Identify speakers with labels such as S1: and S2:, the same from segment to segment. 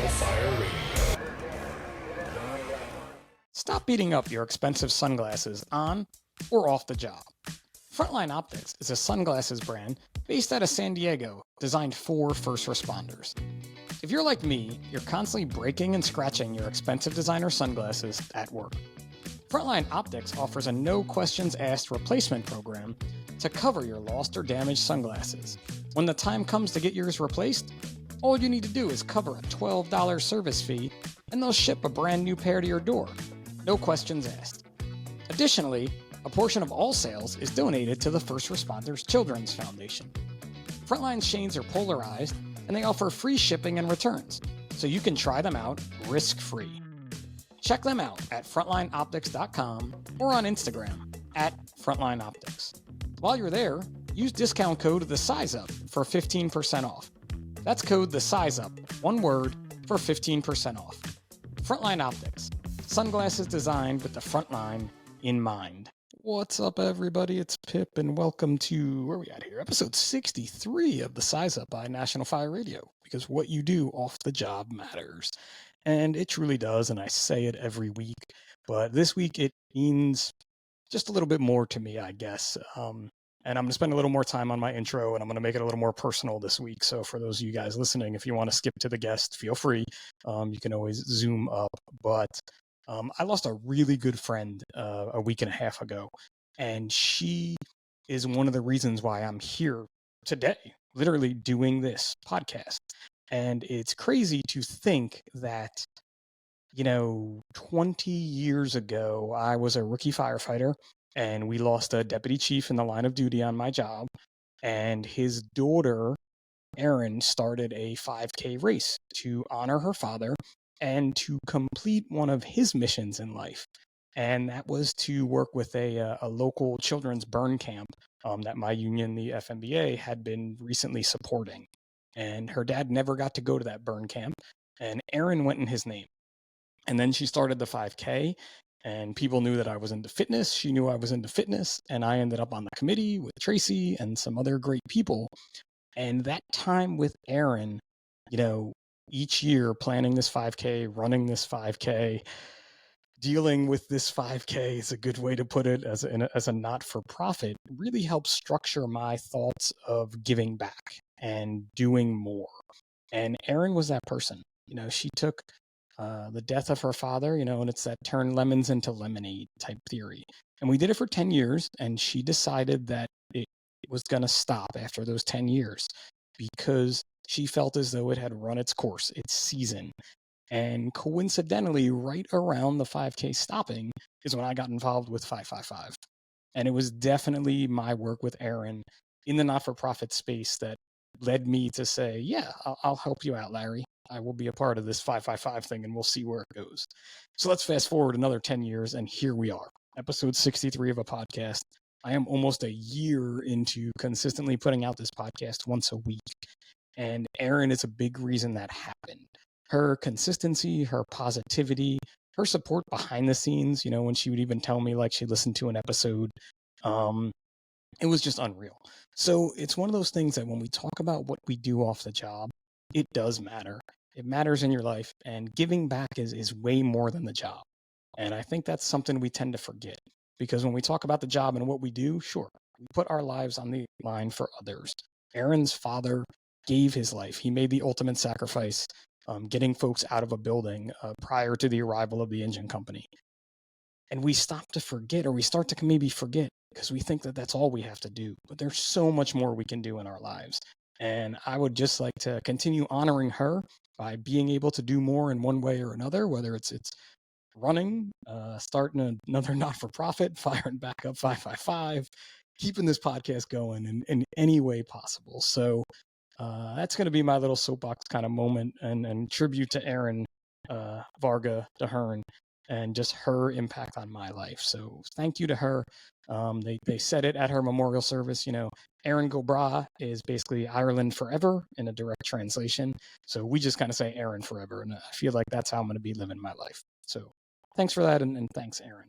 S1: Fire Radio.
S2: Stop beating up your expensive sunglasses on or off the job. Frontline Optics is a sunglasses brand based out of San Diego, designed for first responders. If you're like me, you're constantly breaking and scratching your expensive designer sunglasses at work. Frontline Optics offers a no-questions-asked replacement program to cover your lost or damaged sunglasses. When the time comes to get yours replaced, all you need to do is cover a $12 service fee, and they'll ship a brand new pair to your door. No questions asked. Additionally, a portion of all sales is donated to the First Responders Children's Foundation. Frontline's shades are polarized, and they offer free shipping and returns, so you can try them out risk-free. Check them out at frontlineoptics.com or on Instagram at frontlineoptics. While you're there, use discount code THESIZEUP for 15% off. That's code THESIZEUP, one word, for 15% off. Frontline Optics, sunglasses designed with the front line in mind. What's up, everybody? It's Pip, and welcome to, where we at here? Episode 63 of The Size Up by National Fire Radio, because what you do off the job matters. And it truly does, and I say it every week, but this week it means just a little bit more to me, I guess. And I'm going to spend a little more time on my intro, and I'm going to make it a little more personal this week. So for those of you guys listening, if you want to skip to the guest, feel free. You can always zoom up. But I lost a really good friend a week and a half ago, and she is one of the reasons why I'm here today, literally doing this podcast. And it's crazy to think that, 20 years ago, I was a rookie firefighter, and we lost a deputy chief in the line of duty on my job. And his daughter, Erin, started a 5K race to honor her father and to complete one of his missions in life. And that was to work with a local children's burn camp that my union, the FMBA, had been recently supporting. And her dad never got to go to that burn camp, and Erin went in his name. And then she started the 5K, and people knew that I was into fitness. She knew I was into fitness, and I ended up on the committee with Tracy and some other great people. And that time with Erin, each year planning this 5K, running this 5K, dealing with this 5K is a good way to put it as a not-for-profit, really helped structure my thoughts of giving back and doing more. And Erin was that person. She took the death of her father, and it's that turn lemons into lemonade type theory. And we did it for 10 years, and she decided that it was going to stop after those 10 years because she felt as though it had run its course, its season. And coincidentally, right around the 5K stopping is when I got involved with 555. And it was definitely my work with Erin in the not-for-profit space that led me to say, yeah, I'll help you out, Larry. I will be a part of this 555 thing, and we'll see where it goes. So let's fast forward another 10 years, and here we are. Episode 63 of a podcast. I am almost a year into consistently putting out this podcast once a week. And Erin is a big reason that happened. Her consistency, her positivity, her support behind the scenes, when she would even tell me like she listened to an episode, it was just unreal. So it's one of those things that when we talk about what we do off the job, it does matter. It matters in your life, and giving back is way more than the job. And I think that's something we tend to forget, because when we talk about the job and what we do, sure, we put our lives on the line for others. Erin's father gave his life. He made the ultimate sacrifice, getting folks out of a building prior to the arrival of the engine company. And we stop to forget, or we start to maybe forget, because we think that that's all we have to do. But there's so much more we can do in our lives. And I would just like to continue honoring her by being able to do more in one way or another, whether it's running, starting another not-for-profit, firing back up 555, keeping this podcast going in any way possible. So that's going to be my little soapbox kind of moment and tribute to Erin Varga, to Hearn, and just her impact on my life. So thank you to her. They said it at her memorial service. Erin go Bra is basically Ireland forever in a direct translation. So we just kind of say Erin forever. And I feel like that's how I'm going to be living my life. So thanks for that. And thanks, Erin.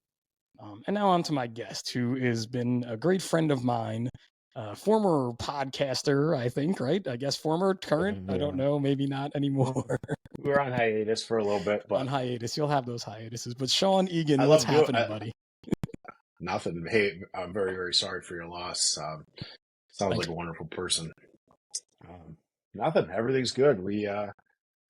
S2: And now on to my guest, who has been a great friend of mine, former podcaster, I think, right? I guess former, current, I don't know, maybe not anymore.
S1: we're on hiatus for a little bit,
S2: On
S1: but
S2: hiatus. You'll have those hiatuses. But Sean Eagen,
S1: I
S2: what's
S1: love doing
S2: happening, buddy?
S1: nothing. Hey, I'm very, very sorry for your loss. Sounds
S2: Thank
S1: like
S2: you.
S1: a wonderful person. Nothing. Everything's good.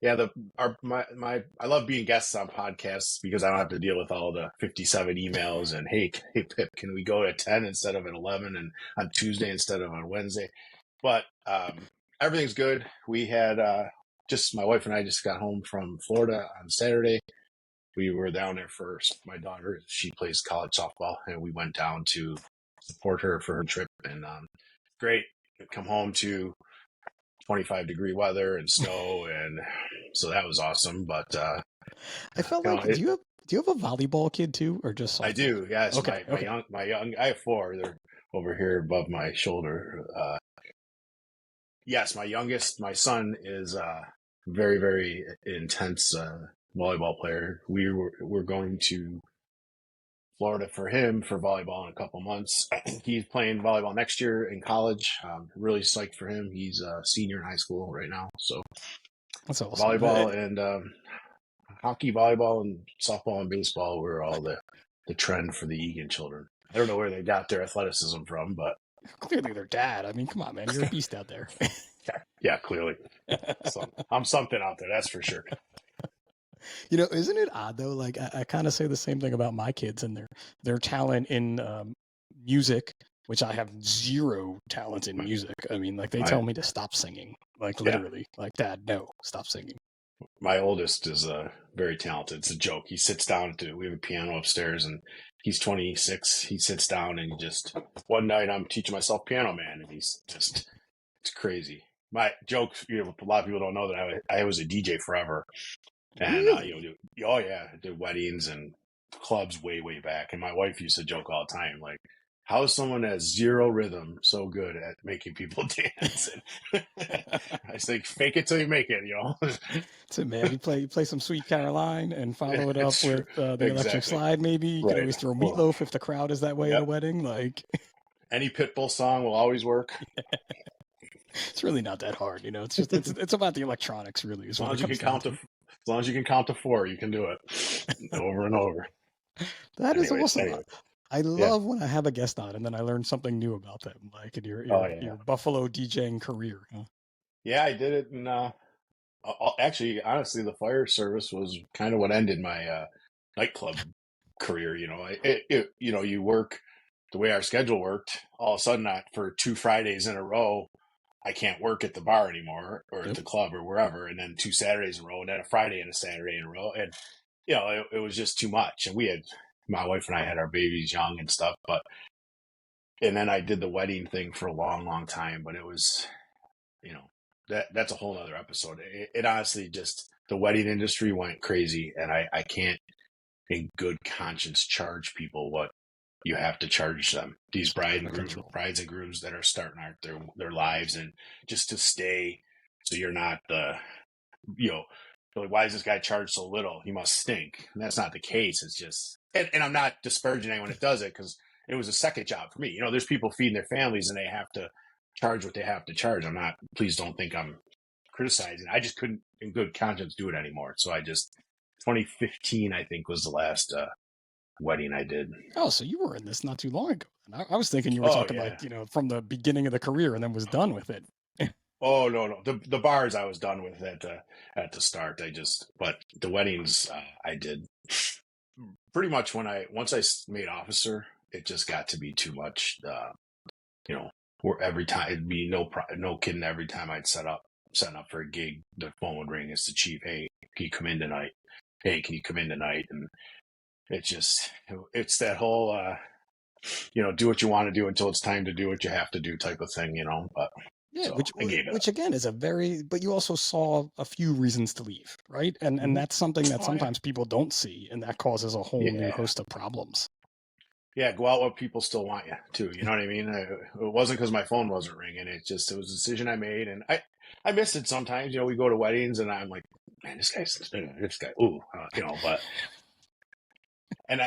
S1: I love being guests on podcasts because I don't have to deal with all the 57 emails and hey Pip, can we go at 10 instead of at 11 and on Tuesday instead of on Wednesday? But everything's good. We had just my wife and I just got home from Florida on Saturday. We were down there for my daughter. She plays college softball, and we went down to support her for her trip. And great, come home to 25-degree weather and snow, and so that was awesome. But
S2: I felt
S1: you know,
S2: like, do you have a volleyball kid too, or just
S1: I
S2: softball?
S1: do. Yes,
S2: Okay, okay.
S1: my young. I have four. They're over here above my shoulder. Yes, my youngest, my son is very, very intense volleyball player. We're going to Florida for him for volleyball in a couple months. He's playing volleyball next year in college. Really psyched for him. He's a senior in high school right now. So
S2: That's awesome.
S1: volleyball and hockey, volleyball, and softball and baseball were all the trend for the Eagen children. I don't know where they got their athleticism from, but
S2: Clearly, their dad. I mean, come on, man, you're a beast out there.
S1: yeah, clearly. So I'm something out there, that's for sure.
S2: Isn't it odd though? Like I kind of say the same thing about my kids and their talent in music, which I have zero talent in music. I mean, like they tell me to stop singing, like literally, like Dad, no, stop singing.
S1: My oldest is very talented. It's a joke. He sits down we have a piano upstairs, and he's 26. He sits down and one night I'm teaching myself Piano Man, and he's just, it's crazy. My joke, a lot of people don't know that I was a DJ forever. And,
S2: really?
S1: oh yeah, I did weddings and clubs way, way back. And my wife used to joke all the time, like, how is someone that has zero rhythm so good at making people dance? And I say, fake it till you make it,
S2: So man, you play some Sweet Caroline and follow it up
S1: It's true.
S2: with the Electric
S1: Exactly.
S2: Slide. Maybe you could
S1: Right.
S2: always throw
S1: Well,
S2: Meatloaf if the crowd is that way at a
S1: yep.
S2: wedding. Like
S1: Any Pitbull song will always work.
S2: it's really not that hard, It's just it's about the electronics, really, is
S1: As long
S2: what it
S1: as you
S2: comes
S1: can
S2: down
S1: count
S2: to.
S1: as long as you can count to 4, you can do it over and over.
S2: That is
S1: Anyways,
S2: awesome.
S1: anyway,
S2: I
S1: yeah.
S2: love when I have a guest on and then I learn something new about them, like in
S1: Oh yeah.
S2: your Buffalo DJing career. Huh?
S1: Yeah, I did it, and actually, honestly, the fire service was kind of what ended my nightclub career. You work the way our schedule worked. All of a sudden, for 2 Fridays in a row, I can't work at the bar anymore or at
S2: Yep.
S1: the club or wherever. And then 2 Saturdays in a row, and then a Friday and a Saturday in a row. And, it was just too much. And my wife and I had our babies young and stuff, and then I did the wedding thing for a long, long time, but it was, that's a whole nother episode. It honestly just, the wedding industry went crazy, and I can't in good conscience charge people what you have to charge them. These brides and grooms that are starting out their lives, and just to stay, so you're not like, why does this guy charge so little? He must stink. And that's not the case. It's just, and I'm not disparaging anyone that does it, because it was a second job for me. There's people feeding their families and they have to charge what they have to charge. Please don't think I'm criticizing. I just couldn't in good conscience do it anymore. So 2015, I think, was the last wedding I did.
S2: Oh, so you were in this not too long ago. I was thinking you were talking like, from the beginning of the career and then was done with it.
S1: Oh no. The bars I was done with at the start. But the weddings I did pretty much once I made officer, it just got to be too much. Where every time it'd be no kidding. Every time I'd setting up for a gig, the phone would ring. It's the chief. Hey, can you come in tonight? Hey, can you come in tonight? And it's that whole do what you want to do until it's time to do what you have to do type of thing. But
S2: Yeah,
S1: so I gave it
S2: which again is but you also saw a few reasons to leave, right? And that's something that sometimes people don't see, and that causes a whole new host of problems.
S1: Yeah, go out while people still want you too. You know what I mean? It wasn't because my phone wasn't ringing. It was a decision I made, and I miss it sometimes. We go to weddings, and I'm like, man, this guy, ooh, but. And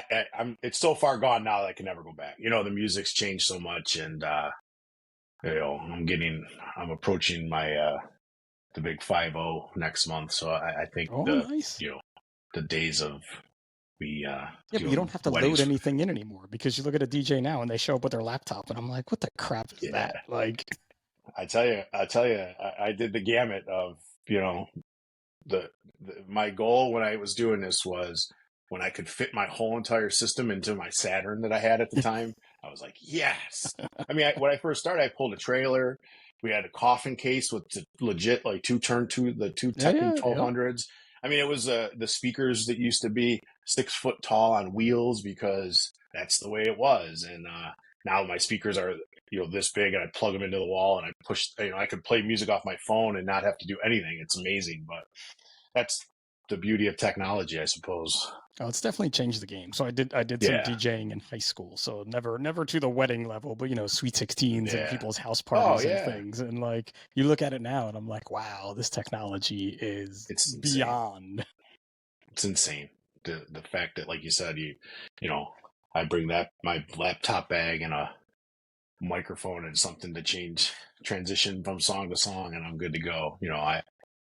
S1: it's so far gone now that I can never go back. The music's changed so much, and I'm approaching my the big 5-0 next month. So I think
S2: Oh, nice.
S1: the days of me
S2: Yeah, but you
S1: doing
S2: don't have to load
S1: weddings.
S2: anything in anymore because you look at a DJ now and they show up with their laptop, and I'm like, what the crap is
S1: Yeah,
S2: that? Like,
S1: I tell you, I did the gamut of the, my goal when I was doing this was when I could fit my whole entire system into my Saturn that I had at the time. I was like, yes. I mean, when I first started, I pulled a trailer. We had a coffin case with the legit like two Technic
S2: yeah.
S1: 1200s. I mean, it was the speakers that used to be 6 foot tall on wheels because that's the way it was. And now my speakers are this big, and I plug them into the wall, and I push. I could play music off my phone and not have to do anything. It's amazing, but that's the beauty of technology, I suppose.
S2: Oh, it's definitely changed the game. So I did some
S1: Yeah.
S2: DJing in high school. So never to the wedding level, but sweet 16s and
S1: Yeah.
S2: people's house
S1: Oh
S2: parties and
S1: yeah.
S2: things. And like you look at it now and I'm like, wow, this technology is
S1: It's insane.
S2: beyond.
S1: It's insane. The fact that, like you said, I bring my laptop bag and a microphone and something to transition from song to song, and I'm good to go.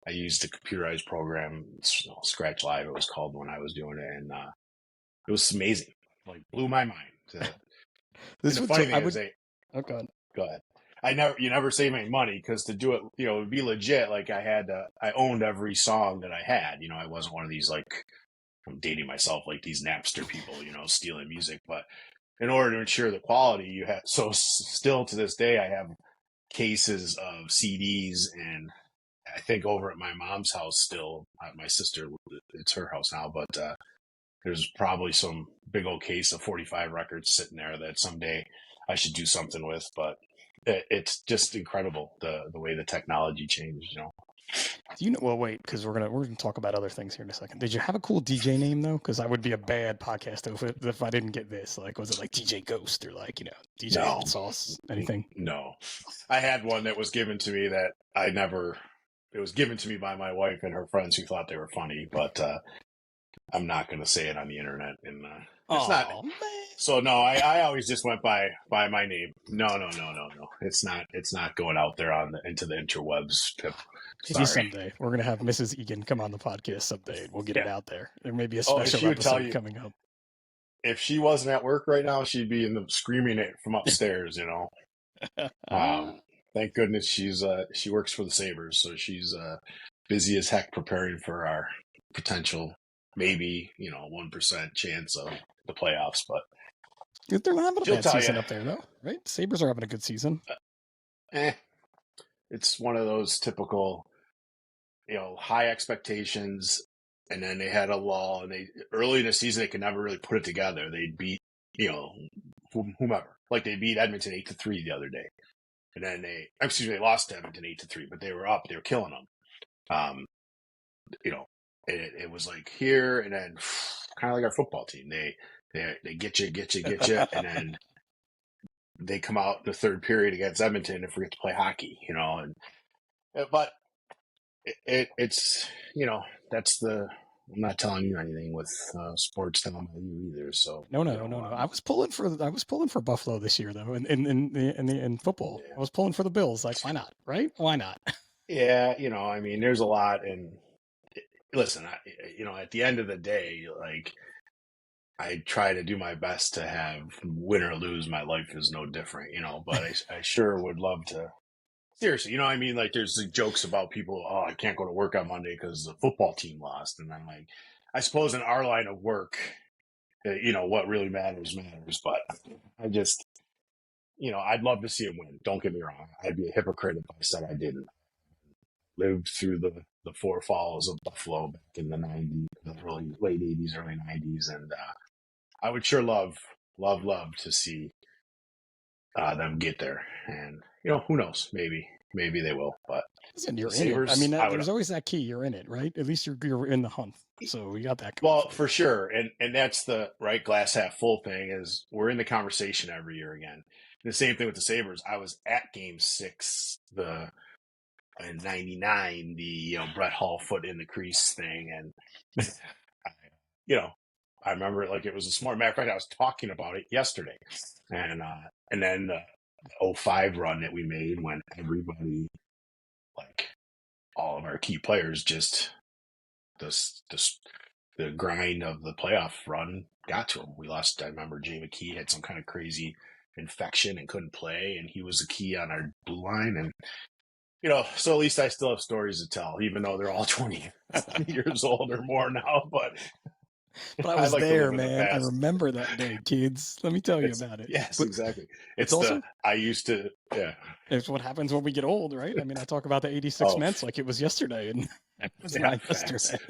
S1: I used a computerized program, Scratch Live it was called, when I was doing it, and it was amazing. Like, blew my mind. And
S2: This
S1: the
S2: would
S1: funny
S2: so
S1: thing
S2: I
S1: is,
S2: would oh god.
S1: go ahead. You never save any money because to do it, it would be legit. Like I owned every song that I had. I wasn't one of these, like, I'm dating myself, like these Napster people, stealing music. But in order to ensure the quality, you have, so still to this day, I have cases of CDs, and I think over at my mom's house still, my sister, it's her house now, but there's probably some big old case of 45 records sitting there that someday I should do something with. But it's just incredible the way the technology changed.
S2: Well, wait, because we're gonna talk about other things here in a second. Did you have a cool DJ name though? Because I would be a bad podcast if I didn't get this. Like, was it like DJ Ghost or like DJ
S1: No,
S2: Hot Sauce? Anything?
S1: no. I had one that was given to me that I never. It was given to me by my wife and her friends who thought they were funny, but I'm not going to say it on the internet. And it's not.
S2: Oh man.
S1: So no, I always just went by my name. No. It's not going out there into the interwebs, Pip.
S2: Maybe
S1: Sorry.
S2: someday we're gonna have Mrs. Eagen come on the podcast someday. We'll get it
S1: Yeah.
S2: out there. There may be a
S1: Oh, if
S2: special
S1: she would tell
S2: episode
S1: you,
S2: coming up.
S1: if she wasn't at work right now, she'd be screaming it from upstairs. Thank goodness she works for the Sabres, so she's busy as heck preparing for our potential, maybe 1% chance of the playoffs. But
S2: They're not having a
S1: she'll
S2: bad
S1: tell
S2: season
S1: you,
S2: up there though, right? Sabres are having a good season.
S1: it's one of those typical, high expectations, and then they had a lull, and they early in the season they could never really put it together. They'd beat whomever, like they beat Edmonton 8-3 the other day. And then they lost to Edmonton 8-3, but they were up. They were killing them. It was like here, and then kind of like our football team. They get you, and then they come out in the third period against Edmonton and forget to play hockey. But it's that's the. I'm not telling you anything with sports telling you either. So
S2: No. I was pulling for Buffalo this year though, in football.
S1: Yeah.
S2: I was pulling for the Bills. Like, why not? Right? Why not?
S1: Yeah, I mean, there's a lot, and listen, at the end of the day, like, I try to do my best to have win or lose. My life is no different, but I sure would love to. Seriously, I mean, like, there's the jokes about people, oh, I can't go to work on Monday because the football team lost. And I'm like, I suppose in our line of work, what really matters. But I just, I'd love to see him win. Don't get me wrong. I'd be a hypocrite if I said I didn't. Lived through the four falls of Buffalo back in the 90s, the late 80s, early 90s. And I would sure love to see them get there. And, who knows? Maybe they will. But
S2: Listen,
S1: the
S2: you're in it. I
S1: Sabres,
S2: mean,
S1: I would.
S2: there's always that key. You're in it, right? At least you're in the hunt. So you got that.
S1: Well, for sure. And that's the right glass half full thing, is we're in the conversation every year again. And the same thing with the Sabres. I was at Game 6, in '99, the Brett Hall foot in the crease thing, and I remember it like it was a smart. Matter of fact, I was talking about it yesterday, and then the '05 run that we made when everybody, like, all of our key players just the grind of the playoff run got to him. We lost. I remember Jay McKee had some kind of crazy infection and couldn't play, and he was a key on our blue line. And so at least I still have stories to tell, even though they're all 20 years old or more now. But
S2: I
S1: I
S2: was
S1: like to
S2: there,
S1: live in the
S2: man. I
S1: past.
S2: remember that day, kids. Let me tell you about it.
S1: Yes,
S2: But
S1: exactly.
S2: it's also
S1: I used to, yeah.
S2: it's what happens when we get old, right? I mean, I talk about the '86
S1: Oh,
S2: Mets like it was yesterday, and it was
S1: yeah,
S2: not
S1: facts.
S2: yesterday.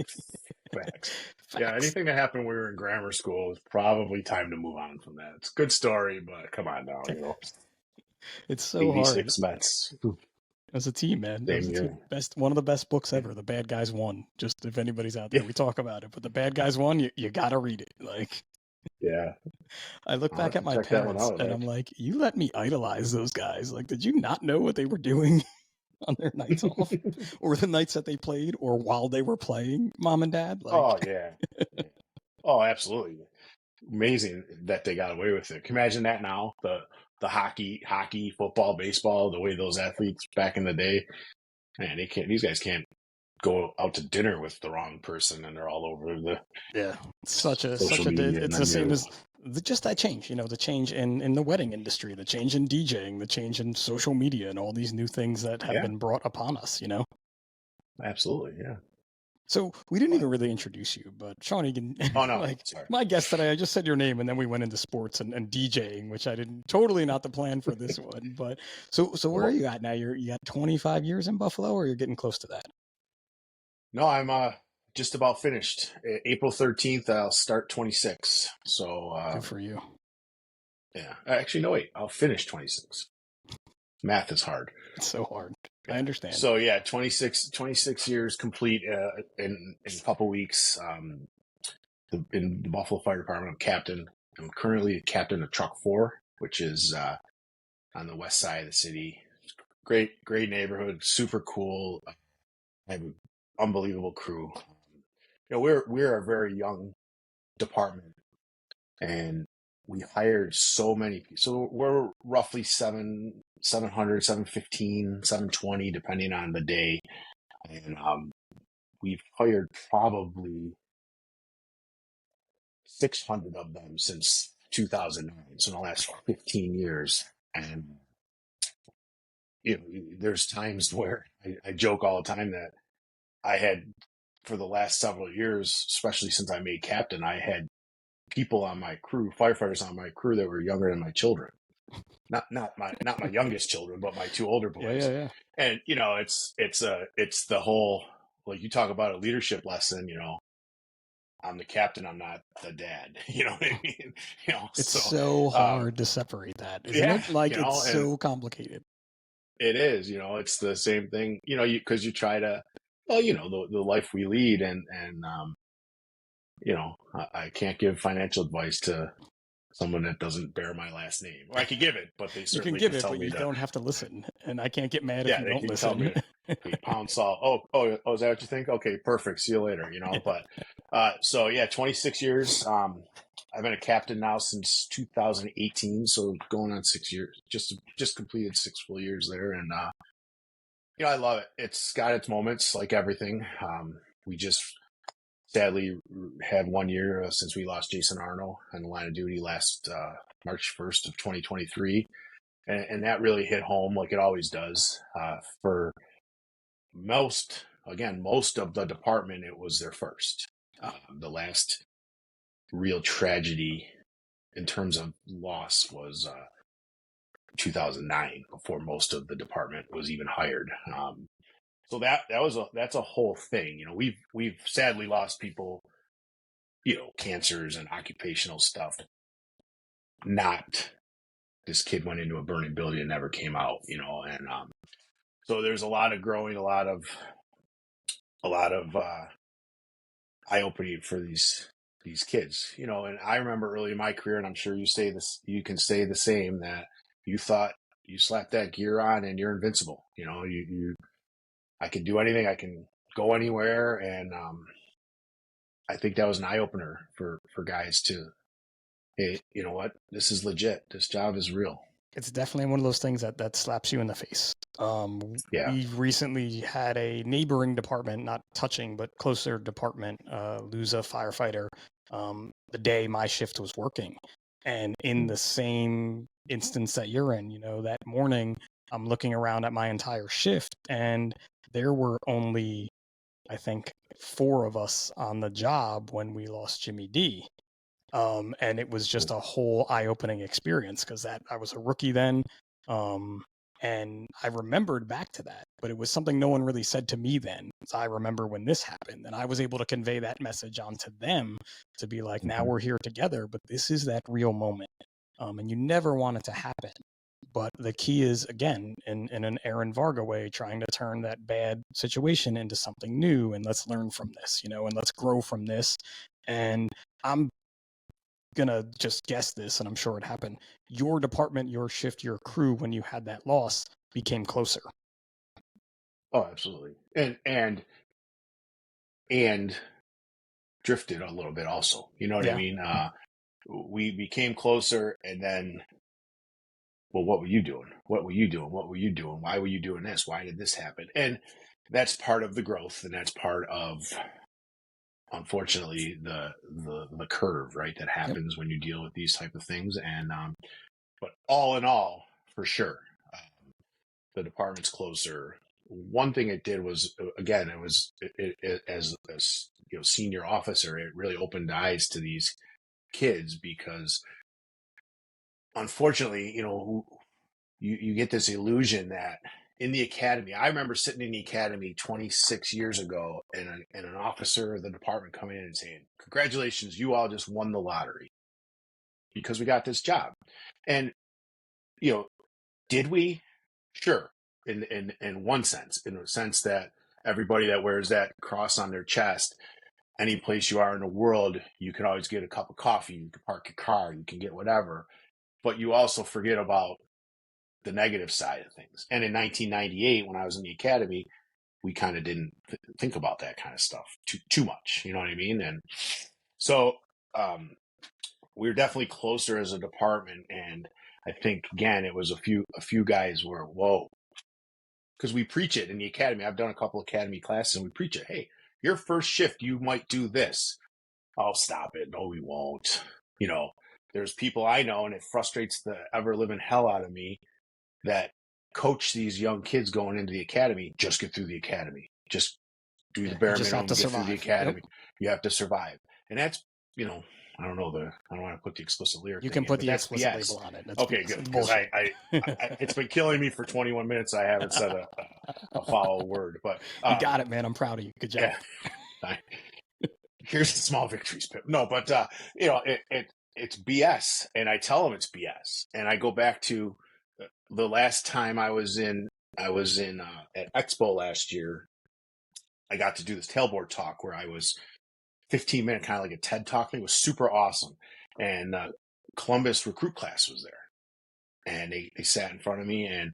S1: Facts. Yeah,
S2: Facts.
S1: anything that happened when we were in grammar school is probably time to move on from that. It's a good story, but come on now,
S2: It's so hard.
S1: 86 Mets.
S2: As a team, man. As
S1: Same
S2: a team.
S1: year.
S2: One of the best books ever. The Bad Guys Won. Just if anybody's out there,
S1: Yeah.
S2: we talk about it. But The Bad Guys Won, you gotta read it. Like,
S1: Yeah.
S2: I look
S1: I'll
S2: back
S1: have
S2: at
S1: to
S2: my
S1: check that one
S2: parents
S1: out.
S2: and I'm like, you let me idolize those guys. Like, did you not know what they were doing on their nights off? Or the nights that they played or while they were playing, mom and dad? Like,
S1: Oh, yeah. Oh, absolutely. Amazing that they got away with it. Can you imagine that now? The hockey, football, baseball, the way those athletes back in the day, man, these guys can't go out to dinner with the wrong person and they're all over the
S2: yeah,
S1: social media and
S2: it's the
S1: then
S2: same
S1: you're
S2: as just that change, the change in the wedding industry, the change in DJing, the change in social media, and all these new things that have
S1: yeah,
S2: been brought upon us.
S1: absolutely, yeah.
S2: So we didn't
S1: But
S2: even really introduce you, but Sean Eagen,
S1: oh no,
S2: like
S1: sorry.
S2: my guest today, I just said your name and then we went into sports and DJing, which I didn't totally not the plan for this one. But so where are
S1: Well,
S2: you at now? You got 25 years in Buffalo, or you're getting close to that?
S1: no, I'm just about finished. April 13th, I'll start 26. So
S2: Good for you.
S1: yeah, actually, no, wait, I'll finish 26. Math is hard.
S2: It's so hard. I
S1: Yeah.
S2: understand.
S1: So yeah, 26 years complete in a couple weeks. In the Buffalo Fire Department, I'm captain. I'm currently captain of Truck 4, which is on the west side of the city. Great neighborhood, super cool. I have an unbelievable crew. We're a very young department, and we hired so many people. So we're roughly 700, 715, 720, depending on the day. And we've hired probably 600 of them since 2009. So in the last 15 years. And, there's times where I joke all the time that I had, for the last several years, especially since I made captain, I had people on my crew, firefighters on my crew that were younger than my children. Not my youngest children, but my two older boys.
S2: Yeah.
S1: And it's the whole, like, you talk about a leadership lesson. I'm the captain. I'm not the dad. You know what I mean?
S2: It's
S1: So
S2: so hard to separate that, isn't
S1: yeah,
S2: it? Like, it's
S1: and
S2: so complicated.
S1: it is. It's the same thing. Because you try to, well, the life we lead, and I can't give financial advice to someone that doesn't bear my last name. Or I could give it, but they
S2: You can
S1: certainly
S2: give
S1: can
S2: it,
S1: tell
S2: but
S1: me
S2: you
S1: to.
S2: don't have to listen. And I can't get mad if
S1: Yeah,
S2: you
S1: they
S2: don't
S1: can tell me
S2: listen.
S1: to, okay, pound salt. Oh, is that what you think? Okay, perfect. See you later.
S2: Yeah.
S1: But so yeah, 26 years. I've been a captain now since 2018, so going on 6 years. Just completed 6 full years there, and I love it. It's got its moments, like everything. We just sadly had 1 year since we lost Jason Arno on the line of duty last March 1st of 2023. And that really hit home, like it always does. For most of the department, it was their first. The last real tragedy in terms of loss was 2009, before most of the department was even hired. So that's a whole thing. We've sadly lost people, cancers and occupational stuff. Not this kid went into a burning building and never came out, and so there's a lot of growing, a lot of eye opening for these kids, and I remember early in my career, and I'm sure you can say the same, that you thought you slap that gear on and you're invincible. I can do anything, I can go anywhere, and I think that was an eye opener for guys to, hey, you know what, this is legit, this job is real.
S2: It's definitely one of those things that slaps you in the face.
S1: Yeah.
S2: We recently had a neighboring department, not touching, but closer department, lose a firefighter the day my shift was working. And in the same instance that you're in, that morning, I'm looking around at my entire shift, and there were only, I think, 4 of us on the job when we lost Jimmy D. And it was just a whole eye-opening experience because I was a rookie then. And I remembered back to that, but it was something no one really said to me then. So I remember when this happened, and I was able to convey that message onto them to be like, now we're here together, but this is that real moment. And you never want it to happen. But the key is, again, in an Erin Varga way, trying to turn that bad situation into something new, and let's learn from this, and let's grow from this. And I'm gonna just guess this, and I'm sure it happened. Your department, your shift, your crew, when you had that loss, became closer.
S1: Oh, absolutely. And drifted a little bit also. You know what I mean? We became closer, and then, well, what were you doing? What were you doing? What were you doing? Why were you doing this? Why did this happen? And that's part of the growth, and that's part of, unfortunately, the curve, right? That happens when you deal with these type of things. And but all in all, for sure, the department's closer. One thing it did was, again, it was as senior officer, it really opened eyes to these kids because, unfortunately, you get this illusion that in the academy, I remember sitting in the academy 26 years ago, and an officer of the department coming in and saying, "Congratulations, you all just won the lottery because we got this job." And did we? Sure, in one sense, in the sense that everybody that wears that cross on their chest, any place you are in the world, you can always get a cup of coffee, you can park your car, you can get whatever. But you also forget about the negative side of things. And in 1998, when I was in the academy, we kind of didn't think about that kind of stuff too much. You know what I mean? And so we were definitely closer as a department. And I think, again, it was a few guys were, whoa, because we preach it in the academy. I've done a couple academy classes, and we preach it. Hey, your first shift, you might do this. Oh, stop it. No, we won't. There's people I know, and it frustrates the ever living hell out of me, that coach these young kids going into the academy. Just get through the academy. Just do the bare minimum, get through the academy. Yep. You have to survive. And that's, I don't know I don't want to put the explicit lyric.
S2: You can put the explicit label on it. That's
S1: okay, good. Because it's been killing me for 21 minutes. I haven't said a foul word, but
S2: you got it, man. I'm proud of you. Good job.
S1: Yeah. Here's the small victories, Pip. No, but it's BS, and I tell them it's BS. And I go back to the last time I was in at Expo last year. I got to do this tailboard talk where I was 15-minute, kind of like a TED talk. It was super awesome. And Columbus recruit class was there, and they sat in front of me, and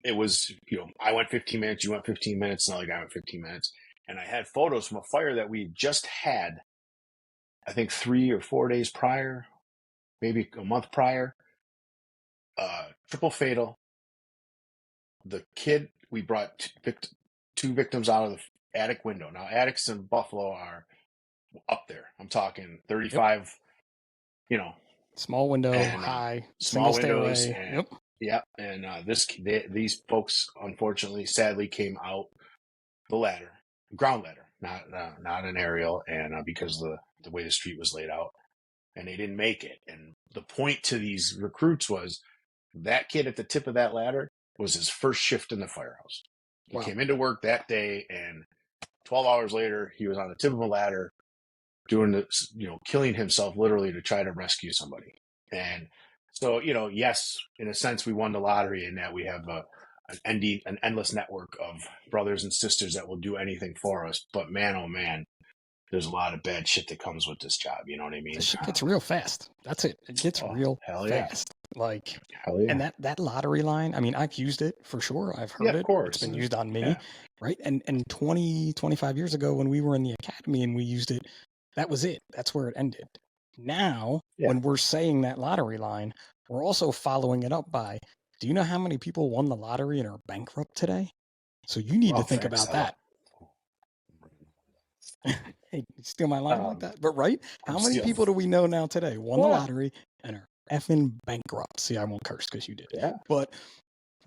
S1: it was, I went 15 minutes, you went 15 minutes, another guy went 15 minutes. And I had photos from a fire that we just had, I think 3 or 4 days prior, maybe a month prior. Triple fatal. The kid, we brought 2 victims out of the attic window. Now, attics in Buffalo are up there. I'm talking 35,
S2: small window,
S1: and,
S2: high,
S1: small windows.
S2: Stairway.
S1: And, yep. And these folks, unfortunately, sadly, came out the ladder, ground ladder, not an aerial, and because the way the street was laid out, and they didn't make it. And the point to these recruits was that kid at the tip of that ladder was his first shift in the firehouse. He came into work that day, and 12 hours later, he was on the tip of a ladder doing this, killing himself literally to try to rescue somebody. And so, yes, in a sense, we won the lottery in that we have an endless network of brothers and sisters that will do anything for us. But man, oh man, there's a lot of bad shit that comes with this job. You know what I mean?
S2: The shit gets real fast. That's it. It gets real fast. Like,
S1: hell yeah.
S2: And that lottery line, I mean, I've used it for sure. I've heard it. Of course. It's been used on me. Yeah. Right. And 20, 25 years ago when we were in the academy and we used it, that was it. That's where it ended. Now, when we're saying that lottery line, we're also following it up by, do you know how many people won the lottery and are bankrupt today? So you need to
S1: Well,
S2: think
S1: thanks.
S2: about that. Hey, you steal my line like that? But right? How many people do we know now today won the lottery and are effing bankrupt? See, I won't curse because you did.
S1: Yeah.
S2: But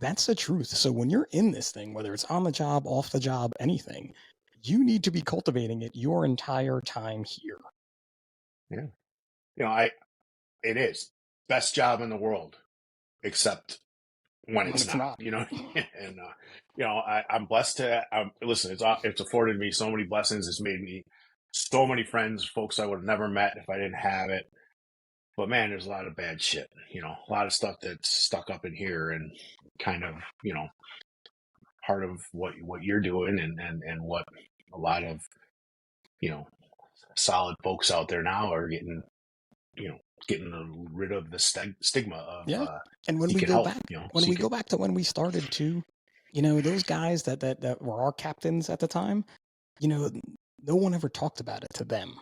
S2: that's the truth. So when you're in this thing, whether it's on the job, off the job, anything, you need to be cultivating it your entire time here.
S1: Yeah. You know, it is best job in the world, except when it's not, you know, and, you know, I'm blessed to, listen, it's afforded me so many blessings. It's made me so many friends, folks I would have never met if I didn't have it. But man, there's a lot of bad shit, you know, a lot of stuff that's stuck up in here and kind of, you know, part of what you're doing and what a lot of, you know, solid folks out there now are getting, you know, getting rid of the stigma of
S2: and when we
S1: seeking
S2: go
S1: help,
S2: back,
S1: you know,
S2: when we go back to when we started too, you know, those guys that were our captains at the time, you know, no one ever talked about it to them.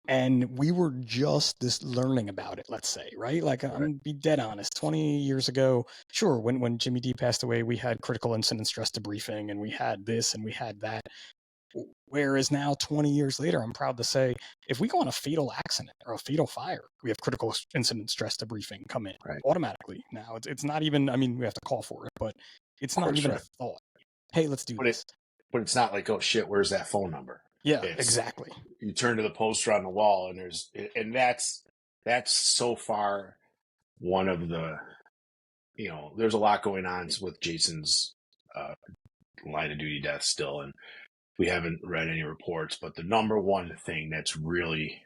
S2: And we were just this learning about it, let's say, right? Like, I'm gonna be dead honest. 20 years ago, sure, when Jimmy D passed away, we had critical incident stress debriefing, and we had this and we had that. Whereas now, 20 years later, I'm proud to say, if we go on a fatal accident or a fatal fire, we have critical incident stress debriefing come in automatically. Now, it's not even, I mean, we have to call for it, but it's not even a thought. Hey, let's do this.
S1: But it's not like, oh shit, where's that phone number?
S2: Yeah, exactly.
S1: You turn to the poster on the wall, and that's so far one of the, you know, there's a lot going on with Jason's line of duty death still, and we haven't read any reports, but the number one thing that's really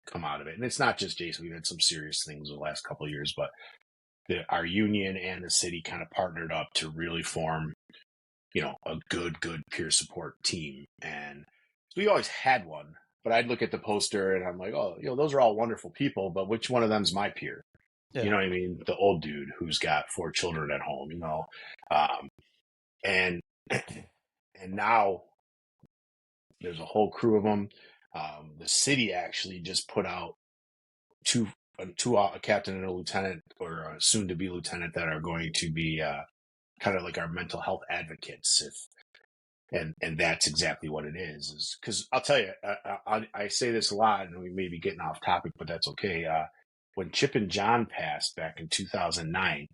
S1: come out of it, and it's not just Jason, we've had some serious things the last couple of years, but our union and the city kind of partnered up to really form, you know, a good peer support team. And we always had one, but I'd look at the poster and I'm like, oh, you know, those are all wonderful people, but which one of them's my peer? Yeah. You know what I mean? The old dude who's got 4 children at home, you know, and now there's a whole crew of them. The city actually just put out two a captain and a lieutenant, or a soon to be lieutenant, that are going to be kind of like our mental health advocates. And that's exactly what it is because I'll tell you, I say this a lot, and we may be getting off topic, but that's okay. When Chip and John passed back in 2009,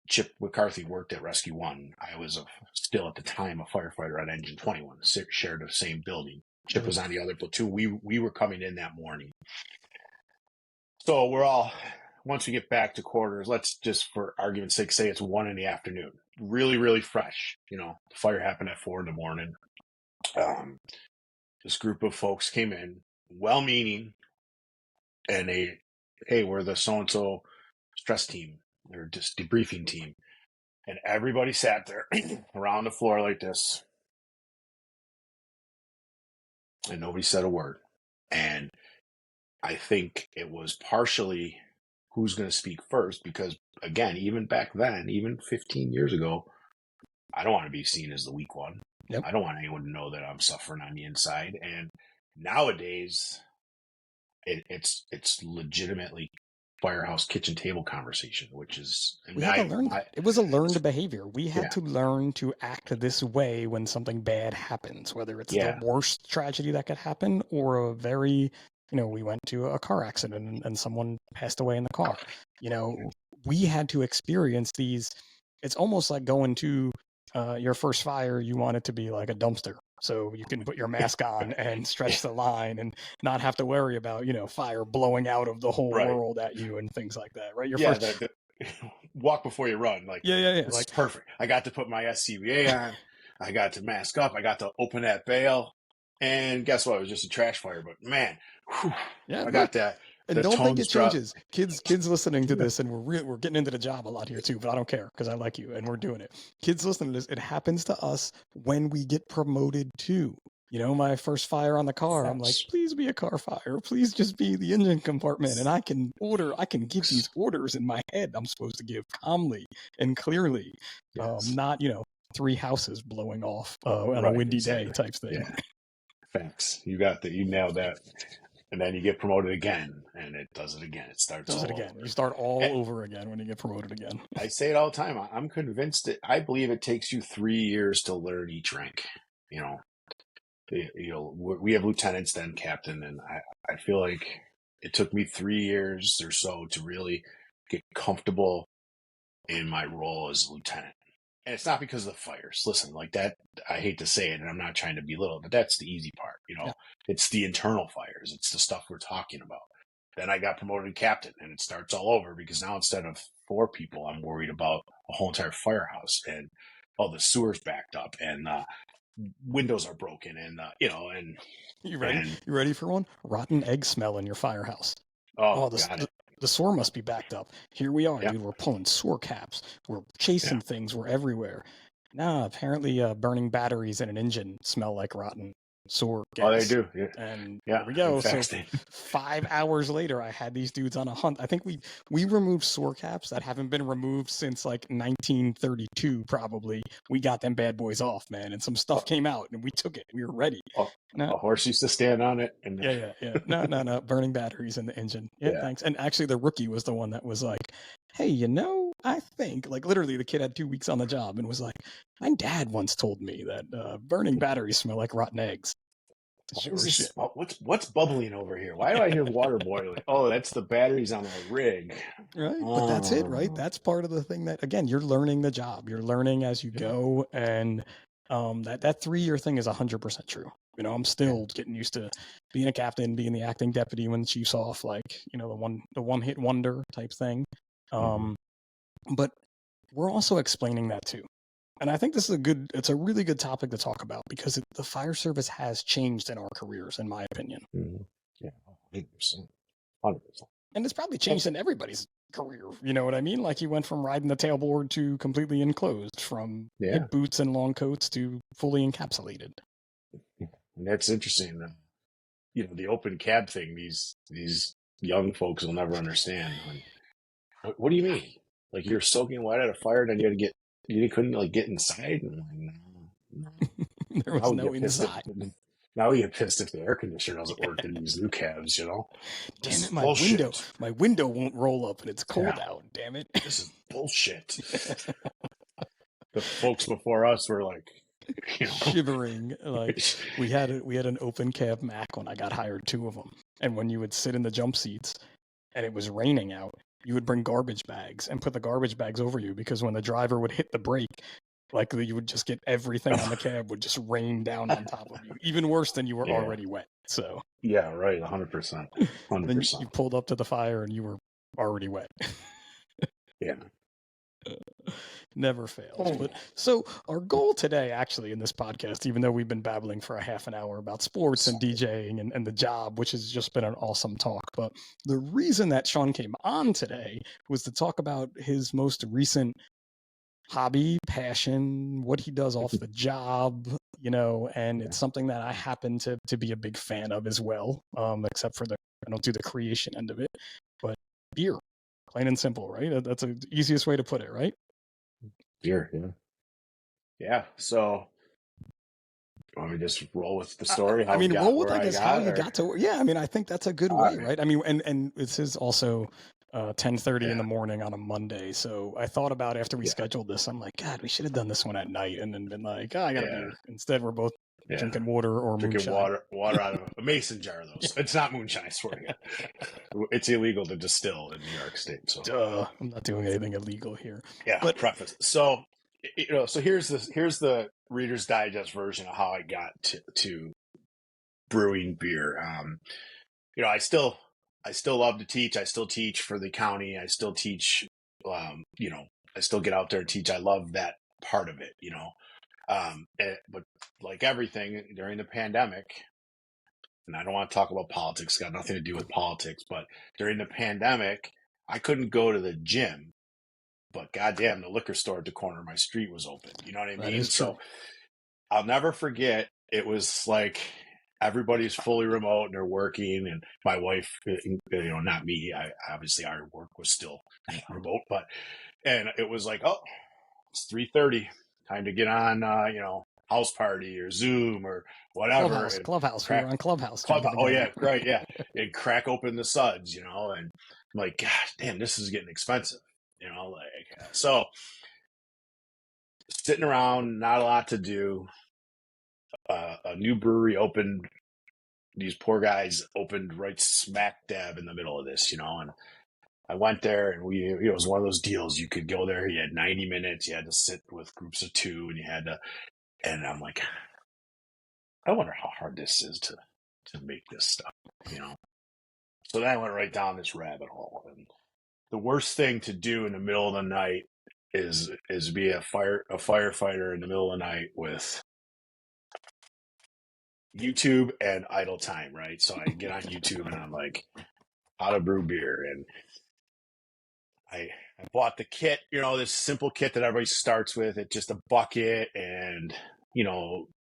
S1: Chip McCarthy worked at Rescue 1. I was still at the time a firefighter on Engine 21, shared the same building. Chip was on the other platoon. We were coming in that morning. So we're all, once we get back to quarters, let's just, for argument's sake, say it's 1 PM. Really, really fresh. You know, the fire happened at 4 AM. This group of folks came in, well-meaning, and hey, we're the so-and-so stress team. They're just debriefing team. And everybody sat there around the floor like this. And nobody said a word. And I think it was partially who's going to speak first, because again, even back then, even 15 years ago, I don't want to be seen as the weak one. Yep. I don't want anyone to know that I'm suffering on the inside. And nowadays, it's legitimately firehouse kitchen table conversation, which is,
S2: we had to learn. It was a learned behavior. We had to learn to act this way when something bad happens, whether it's the worst tragedy that could happen or a very, you know, we went to a car accident and someone passed away in the car. You know, we had to experience these. It's almost like going to your first fire. You want it to be like a dumpster, so you can put your mask on and stretch the line and not have to worry about, you know, fire blowing out of the whole world at you and things like that, right? Your first
S1: walk before you run. Like, this is perfect. I got to put my SCBA on. I got to mask up. I got to open that bale. And guess what? It was just a trash fire. But man, I got that.
S2: And don't think it changes. Kids listening to this, and we're getting into the job a lot here too, but I don't care because I like you and we're doing it. Kids listening to this, it happens to us when we get promoted too. You know, my first fire on the car, I'm like, please be a car fire. Please just be the engine compartment. And I can give these orders in my head I'm supposed to give calmly and clearly. Not, you know, 3 houses blowing off on a windy day type thing.
S1: Yeah. Facts. You nailed that. And then you get promoted again, and it does it again. It starts all
S2: again.
S1: over.
S2: You start all
S1: And
S2: over again when you get promoted again.
S1: I say it all the time. I'm convinced that I believe it takes you 3 years to learn each rank. You know, we have lieutenants, then captain, and I feel like it took me 3 years or so to really get comfortable in my role as a lieutenant. And it's not because of the fires. Listen, like that, I hate to say it, and I'm not trying to belittle, but that's the easy part.
S2: Yeah.
S1: It's the internal fires. It's the stuff we're talking about. Then I got promoted to captain, and it starts all over because now instead of 4 people, I'm worried about a whole entire firehouse, and the sewer's backed up, and windows are broken, and and
S2: You ready?
S1: and
S2: You ready for one? Rotten egg smell in your firehouse.
S1: got it.
S2: The sewer must be backed up. Here we are,
S1: Yeah.
S2: dude. We're pulling sewer caps. We're chasing
S1: Yeah.
S2: things. We're everywhere. Nah, apparently burning batteries in an engine smell like rotten sewer gas.
S1: Oh, they do. Yeah.
S2: And
S1: Yeah.
S2: here we go.
S1: In fact,
S2: So 5 hours later, I had these dudes on a hunt. I think we removed sewer caps that haven't been removed since like 1932, probably. We got them bad boys off, man. And some stuff came out, and we took it. We were ready.
S1: a horse used to stand on it. And
S2: Yeah. No. Burning batteries in the engine. Yeah, thanks. And actually, the rookie was the one that was like, hey, I think, like, literally, the kid had 2 weeks on the job and was like, my dad once told me that burning batteries smell like rotten eggs.
S1: What is this? What's bubbling over here? Why do I hear water boiling? Oh, that's the batteries on my rig.
S2: Right. But that's it, right? That's part of the thing that, again, you're learning the job. You're learning as you go. And that 3-year thing is 100% true. I'm still getting used to being a captain, being the acting deputy when the chief's off, like, the one hit wonder type thing. But we're also explaining that too. And I think this is it's a really good topic to talk about because the fire service has changed in our careers, in my opinion.
S1: Yeah, 100%. 100%.
S2: And it's probably changed in everybody's career. You know what I mean? Like you went from riding the tailboard to completely enclosed, from hip boots and long coats to fully encapsulated.
S1: And that's interesting. The open cab thing, these young folks will never understand. What do you mean? Like you're soaking wet at a fire and you couldn't like get inside? And I'm like, no.
S2: There was no inside.
S1: Now we get pissed if the air conditioner doesn't work in these new cabs,
S2: Damn it, my window won't roll up and it's cold out, damn it.
S1: This is bullshit. The folks before us were like,
S2: shivering. Like we had an open cab Mac when I got hired, 2 of them. And when you would sit in the jump seats and it was raining out, you would bring garbage bags and put the garbage bags over you because when the driver would hit the brake, like you would just get everything on the cab would just rain down on top of you, even worse than you were already wet. So
S1: yeah, right, 100%. 100%.
S2: Then you pulled up to the fire and you were already wet.
S1: Yeah.
S2: Never fails. But so our goal today, actually, in this podcast, even though we've been babbling for a half an hour about sports and DJing and the job, which has just been an awesome talk, but the reason that Sean came on today was to talk about his most recent hobby, passion, what he does off the job, and it's something that I happen to be a big fan of as well, except for I don't do the creation end of it, but beer, plain and simple, right? That's the easiest way to put it, right?
S1: Beer, yeah. So, want me to just roll with the story?
S2: Roll with, I guess, how you got to. Yeah, I think that's a good way, right? And this is also 10:30 in the morning on a Monday. So I thought about after we scheduled this, I'm like, God, we should have done this one at night and then been like, I got a beer. Instead, we're both drinking water or
S1: drinking
S2: moonshine.
S1: water out of a mason jar, though. So it's not moonshine, I swear to God. It's illegal to distill in New York State. So
S2: I'm not doing anything illegal here.
S1: Yeah, but preface. So so here's the Reader's Digest version of how I got to brewing beer. I still love to teach. I still teach for the county. I still teach. I still get out there and teach. I love that part of it. But like everything during the pandemic, and I don't want to talk about politics. It's got nothing to do with politics. But during the pandemic, I couldn't go to the gym. But goddamn, the liquor store at the corner of my street was open. You know what I mean? So I'll never forget. It was like everybody's fully remote and they're working, and my wife, not me. Obviously our work was still remote, and it was like, oh, it's 3:30, time to get on, house party or Zoom or whatever. And
S2: Clubhouse. We were on Clubhouse.
S1: Oh yeah, right, yeah. And crack open the suds, and I'm like, gosh, damn, this is getting expensive, so sitting around, not a lot to do. A new brewery opened. These poor guys opened right smack dab in the middle of this, and I went there, and it was one of those deals. You could go there. You had 90 minutes. You had to sit with groups of two, and you had to. And I'm like, I wonder how hard this is to make this stuff, So then I went right down this rabbit hole, and the worst thing to do in the middle of the night is be a firefighter in the middle of the night with YouTube and idle time, right? So I get on YouTube and I'm like, how to brew beer, and I bought the kit, this simple kit that everybody starts with. It's just a bucket, and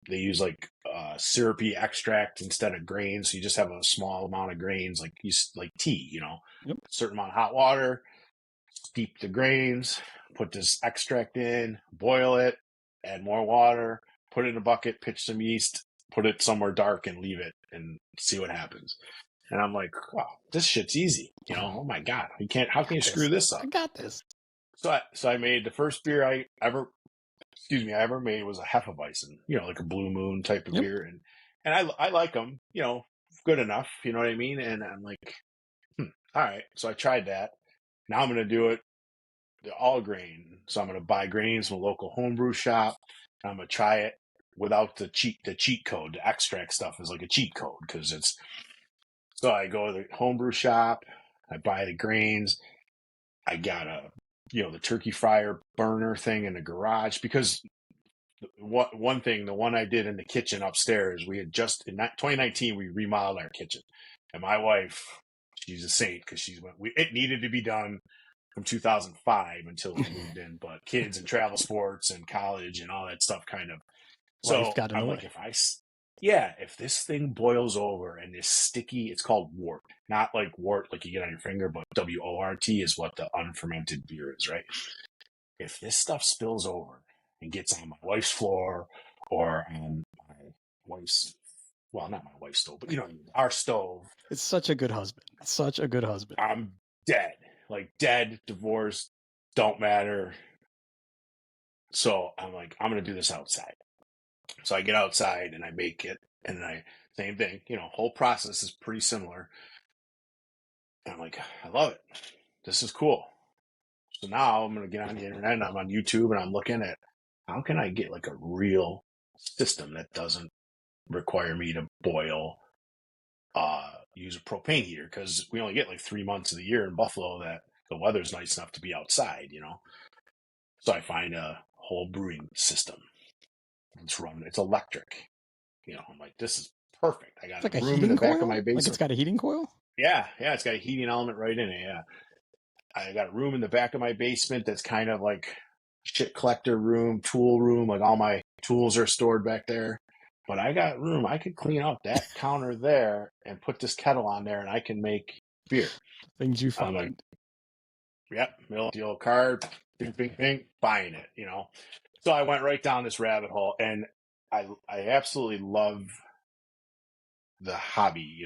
S1: they use like syrupy extract instead of grains. So you just have a small amount of grains, like tea,
S2: Yep.
S1: certain amount of hot water, steep the grains, put this extract in, boil it, add more water, put it in a bucket, pitch some yeast, put it somewhere dark and leave it and see what happens. And I'm like, wow, this shit's easy. Oh my God, how can you screw this up?
S2: I got this.
S1: So I made the first beer I ever made was a Hefeweizen, like a Blue Moon type of beer. And I like them, good enough. You know what I mean? And I'm like, all right. So I tried that. Now I'm going to do it all grain. So I'm going to buy grains from a local homebrew shop. And I'm going to try it without the cheat code. The extract stuff is like a cheat code because it's. So I go to the homebrew shop. I buy the grains. I got the turkey fryer burner thing in the garage because one thing, the one I did in the kitchen upstairs, we had just in 2019 we remodeled our kitchen, and my wife, she's a saint because it needed to be done from 2005 until we moved in, but kids and travel sports and college and all that stuff kind of. So I'm like, if this thing boils over and is sticky, it's called wort, not like wort like you get on your finger, but WORT is what the unfermented beer is, right? If this stuff spills over and gets on my wife's floor or on my wife's, well, not my wife's stove, but our stove.
S2: It's such a good husband. Such a good husband.
S1: I'm dead. Like dead, divorced, don't matter. So I'm like, I'm going to do this outside. So I get outside and I make it, and same thing, whole process is pretty similar. And I'm like, I love it. This is cool. So now I'm going to get on the internet and I'm on YouTube and I'm looking at how can I get like a real system that doesn't require me to boil, use a propane heater, because we only get like 3 months of the year in Buffalo that the weather's nice enough to be outside, So I find a whole brewing system. It's electric. I'm like, this is perfect. I got
S2: like
S1: a room in the back of my basement.
S2: Like it's got a heating coil?
S1: Yeah, it's got a heating element right in it, yeah. I got a room in the back of my basement that's kind of like shit collector room, tool room, like all my tools are stored back there. But I got room. I could clean out that counter there and put this kettle on there and I can make beer.
S2: Things you find.
S1: Like, yep, middle the old card, bing, bing, bing, buying it, So I went right down this rabbit hole, and I absolutely love the hobby,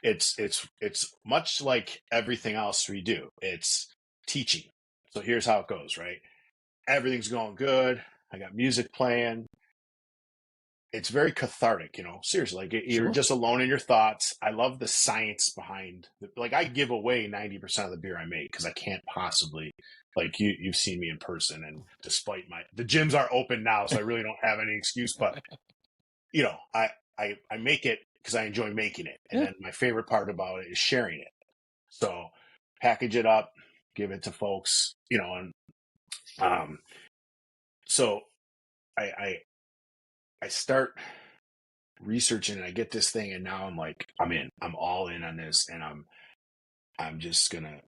S1: It's much like everything else we do. It's teaching. So here's how it goes, right? Everything's going good. I got music playing. It's very cathartic, seriously, like you're just alone in your thoughts. I love the science behind I give away 90% of the beer I make because I can't possibly, like you've seen me in person, and despite the gyms are open now, so I really don't have any excuse, but I make it because I enjoy making it. And then my favorite part about it is sharing it. So package it up, give it to folks, and so I start researching and I get this thing, and now I'm like, I'm all in on this, and I'm just gonna,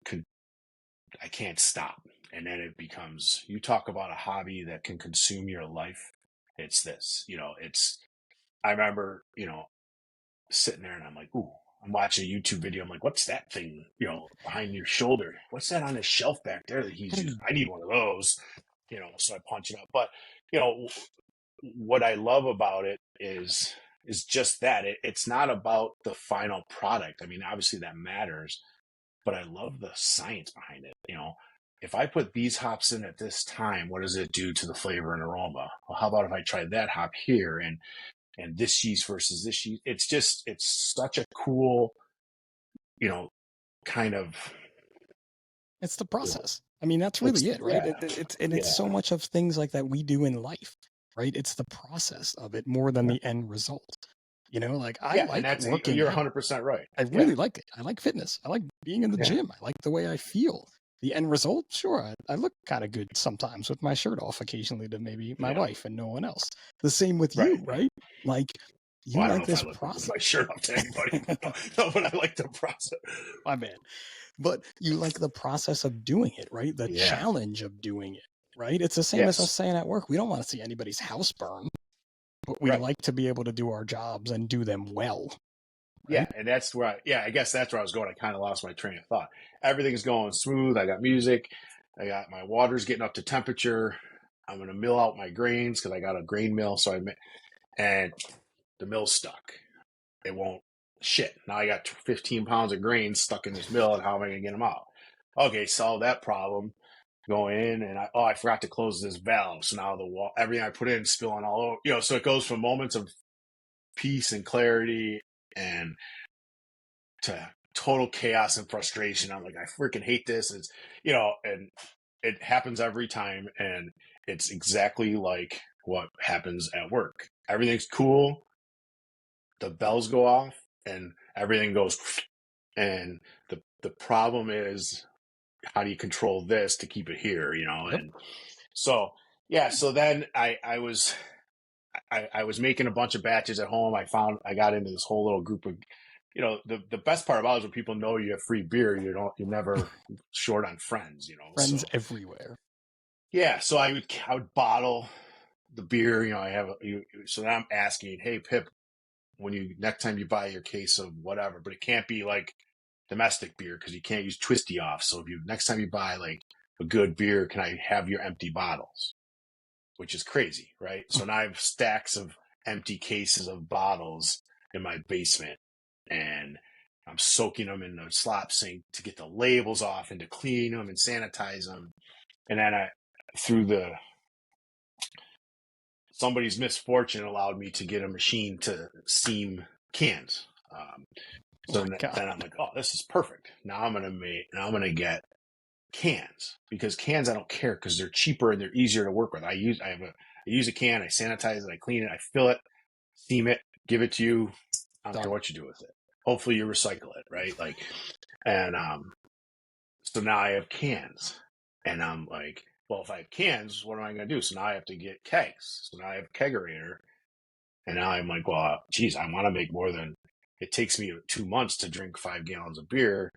S1: I can't stop. And then it becomes, you talk about a hobby that can consume your life. It's this, I remember, sitting there and I'm like, ooh, I'm watching a YouTube video. I'm like, what's that thing, behind your shoulder? What's that on his shelf back there that he's using? I need one of those, so I punch it up. But, what I love about it is just that it's not about the final product. I mean, obviously that matters, but I love the science behind it. If I put these hops in at this time, what does it do to the flavor and aroma? Well, how about if I try that hop here and this yeast versus this yeast? It's such a cool, kind of,
S2: It's the process. I mean, that's
S1: it's
S2: really it, right?
S1: yeah,
S2: It's so much of things like that we do in life, right? It's the process of it more than the end result. Like I
S1: yeah, and
S2: like
S1: that's
S2: working
S1: you're
S2: out.
S1: 100% right.
S2: I
S1: Yeah,
S2: really like it. I like fitness. I like being in the
S1: yeah,
S2: gym. I like the way I feel. The end result, sure, I look kind of good sometimes with my shirt off occasionally to maybe my
S1: yeah,
S2: wife and no one else. The same with
S1: right.
S2: you, right? Like you
S1: Well, I don't know
S2: like
S1: if I
S2: this
S1: look good with
S2: process.
S1: my shirt off to anybody, no, but I like the process.
S2: My man. But you like the process of doing it, right? The
S1: Yeah.
S2: challenge of doing it, right? It's the same as us
S1: Yes.
S2: saying at work, we don't want to see anybody's house burn, but we
S1: Right.
S2: like to be able to do our jobs and do them well,
S1: Yeah,
S2: right?
S1: and that's where I guess that's where I was going. I kind of lost my train of thought. Everything's going smooth. I got music. I got my water's getting up to temperature. I'm gonna mill out my grains because I got a grain mill. And the mill's stuck. It won't shit. Now I got 15 pounds of grain stuck in this mill, and how am I gonna get them out? Okay, solve that problem. Go in, and I forgot to close this valve. So now everything I put in is spilling all over. So it goes from moments of peace and clarity and to total chaos and frustration. I'm like, I freaking hate this. And it happens every time. And it's exactly like what happens at work. Everything's cool. The bells go off and everything goes. And the problem is, how do you control this to keep it here?
S2: Yep.
S1: And so, yeah. So then I was making a bunch of batches at home. I got into this whole little group of, the best part about it is when people know you have free beer, you're never short on friends,
S2: Friends
S1: so
S2: everywhere.
S1: yeah. So I would bottle the beer, so then I'm asking, hey Pip, next time you buy your case of whatever, but it can't be like domestic beer because you can't use twisty off. So next time you buy like a good beer, can I have your empty bottles? Which is crazy, right? So now I have stacks of empty cases of bottles in my basement, and I'm soaking them in the slop sink to get the labels off and to clean them and sanitize them. And then through somebody's misfortune, allowed me to get a machine to seam cans.
S2: Oh
S1: So
S2: my God.
S1: then I'm like, oh, this is perfect. Now I'm gonna get cans, because cans I don't care because they're cheaper and they're easier to work with. I use a can, I sanitize it, I clean it, I fill it, steam it, give it to you. I don't care
S2: Done.
S1: what you do with it. Hopefully you recycle it, right? And so now I have cans, and I'm like, well, if I have cans, what am I going to do? So now I have to get kegs. So now I have a kegerator, and now I'm like, well, geez, I want to make more than it takes me 2 months to drink 5 gallons of beer.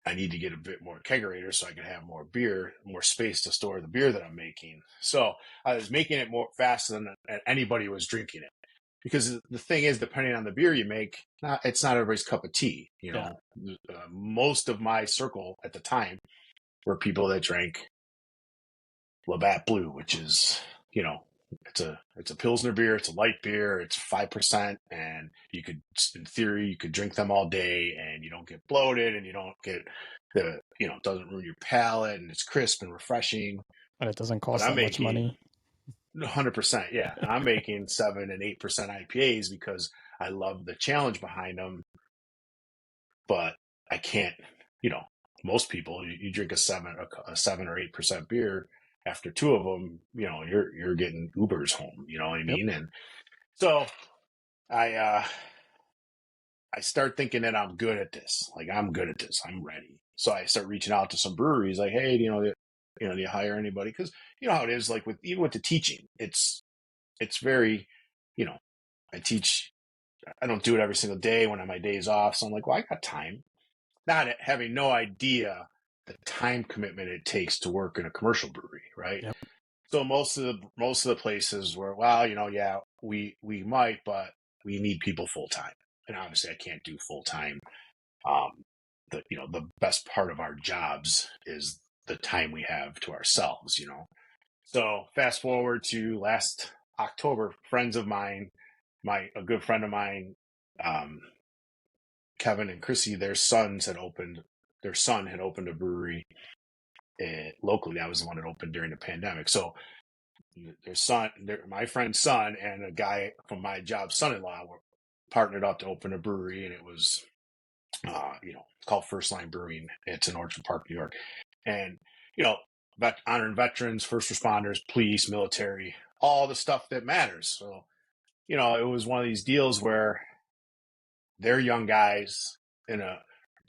S1: I need to get a bit more kegerator so I can have more beer, more space to store the beer that I'm making. So I was making it more faster than anybody was drinking it. Because the thing is, depending on the beer you make, it's not everybody's cup of tea.
S2: Yeah.
S1: Most of my circle at the time were people that drank Labatt Blue, which is, it's a Pilsner beer. It's a light beer. It's 5%. And in theory, you could drink them all day and you don't get bloated and you don't get it doesn't ruin your palate, and it's crisp and refreshing.
S2: And it doesn't
S1: But
S2: cost
S1: I'm
S2: that much
S1: making
S2: money.
S1: 100%. Yeah. And I'm making 7 and 8% IPAs because I love the challenge behind them. But I can't, most people, you drink a 7 or 8% beer. After 2 of them, you're getting Ubers home. You know what I
S2: Yep.
S1: mean? And so I start thinking that I'm good at this. Like, I'm good at this. I'm ready. So I start reaching out to some breweries. Like, hey, do you hire anybody? Because you know how it is. Like even with the teaching, it's very, I teach. I don't do it every single day when my days off. So I'm like, well, I got time. Not having no idea the time commitment it takes to work in a commercial brewery, right?
S2: Yep.
S1: So most of the places were, well, yeah, we might, but we need people full time, and obviously I can't do full time. The best part of our jobs is the time we have to ourselves. So fast forward to last October, friends of mine, a good friend of mine, Kevin and Chrissy, their son had opened a brewery locally. That was the one that opened during the pandemic. So my friend's son and a guy from my job, son-in-law, were partnered up to open a brewery, and it was, it's called First Line Brewing. It's in Orchard Park, New York, and honoring veterans, first responders, police, military, all the stuff that matters. So, it was one of these deals where they're young guys in a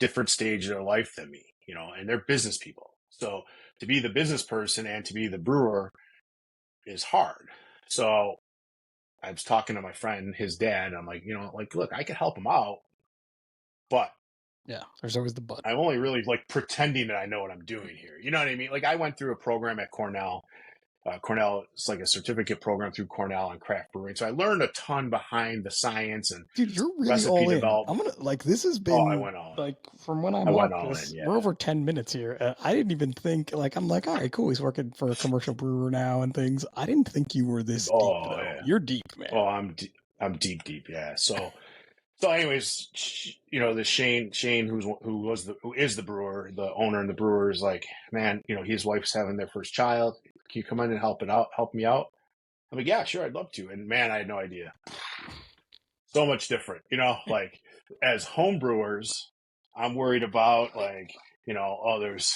S1: different stage of their life than me, and they're business people. So to be the business person and to be the brewer is hard. So I was talking to my friend, his dad. I'm like, look, I could help him out, but
S2: Yeah, there's always the but.
S1: I'm only really like pretending that I know what I'm doing here. You know what I mean? Like I went through a program at Cornell. Cornell, it's like a certificate program through Cornell on craft brewing. So I learned a ton behind the science and
S2: Dude, you're really
S1: recipe
S2: all in.
S1: development.
S2: I'm gonna this has
S1: Oh, I
S2: been
S1: went all in.
S2: like from when I
S1: I went
S2: marked
S1: all
S2: this,
S1: in.
S2: we're
S1: Yeah.
S2: over 10 minutes here. I didn't even think I'm like, all right, cool. He's working for a commercial brewer now and things. I didn't think you were this deep though.
S1: Yeah.
S2: You're deep, man.
S1: Oh, I'm deep. Yeah. So anyways, the Shane, who is the brewer, the owner and the brewer is like, man, his wife's having their first child. Can you come in and help me out? I'm like, yeah, sure, I'd love to. And man, I had no idea. So much different, like as home brewers, I'm worried about there's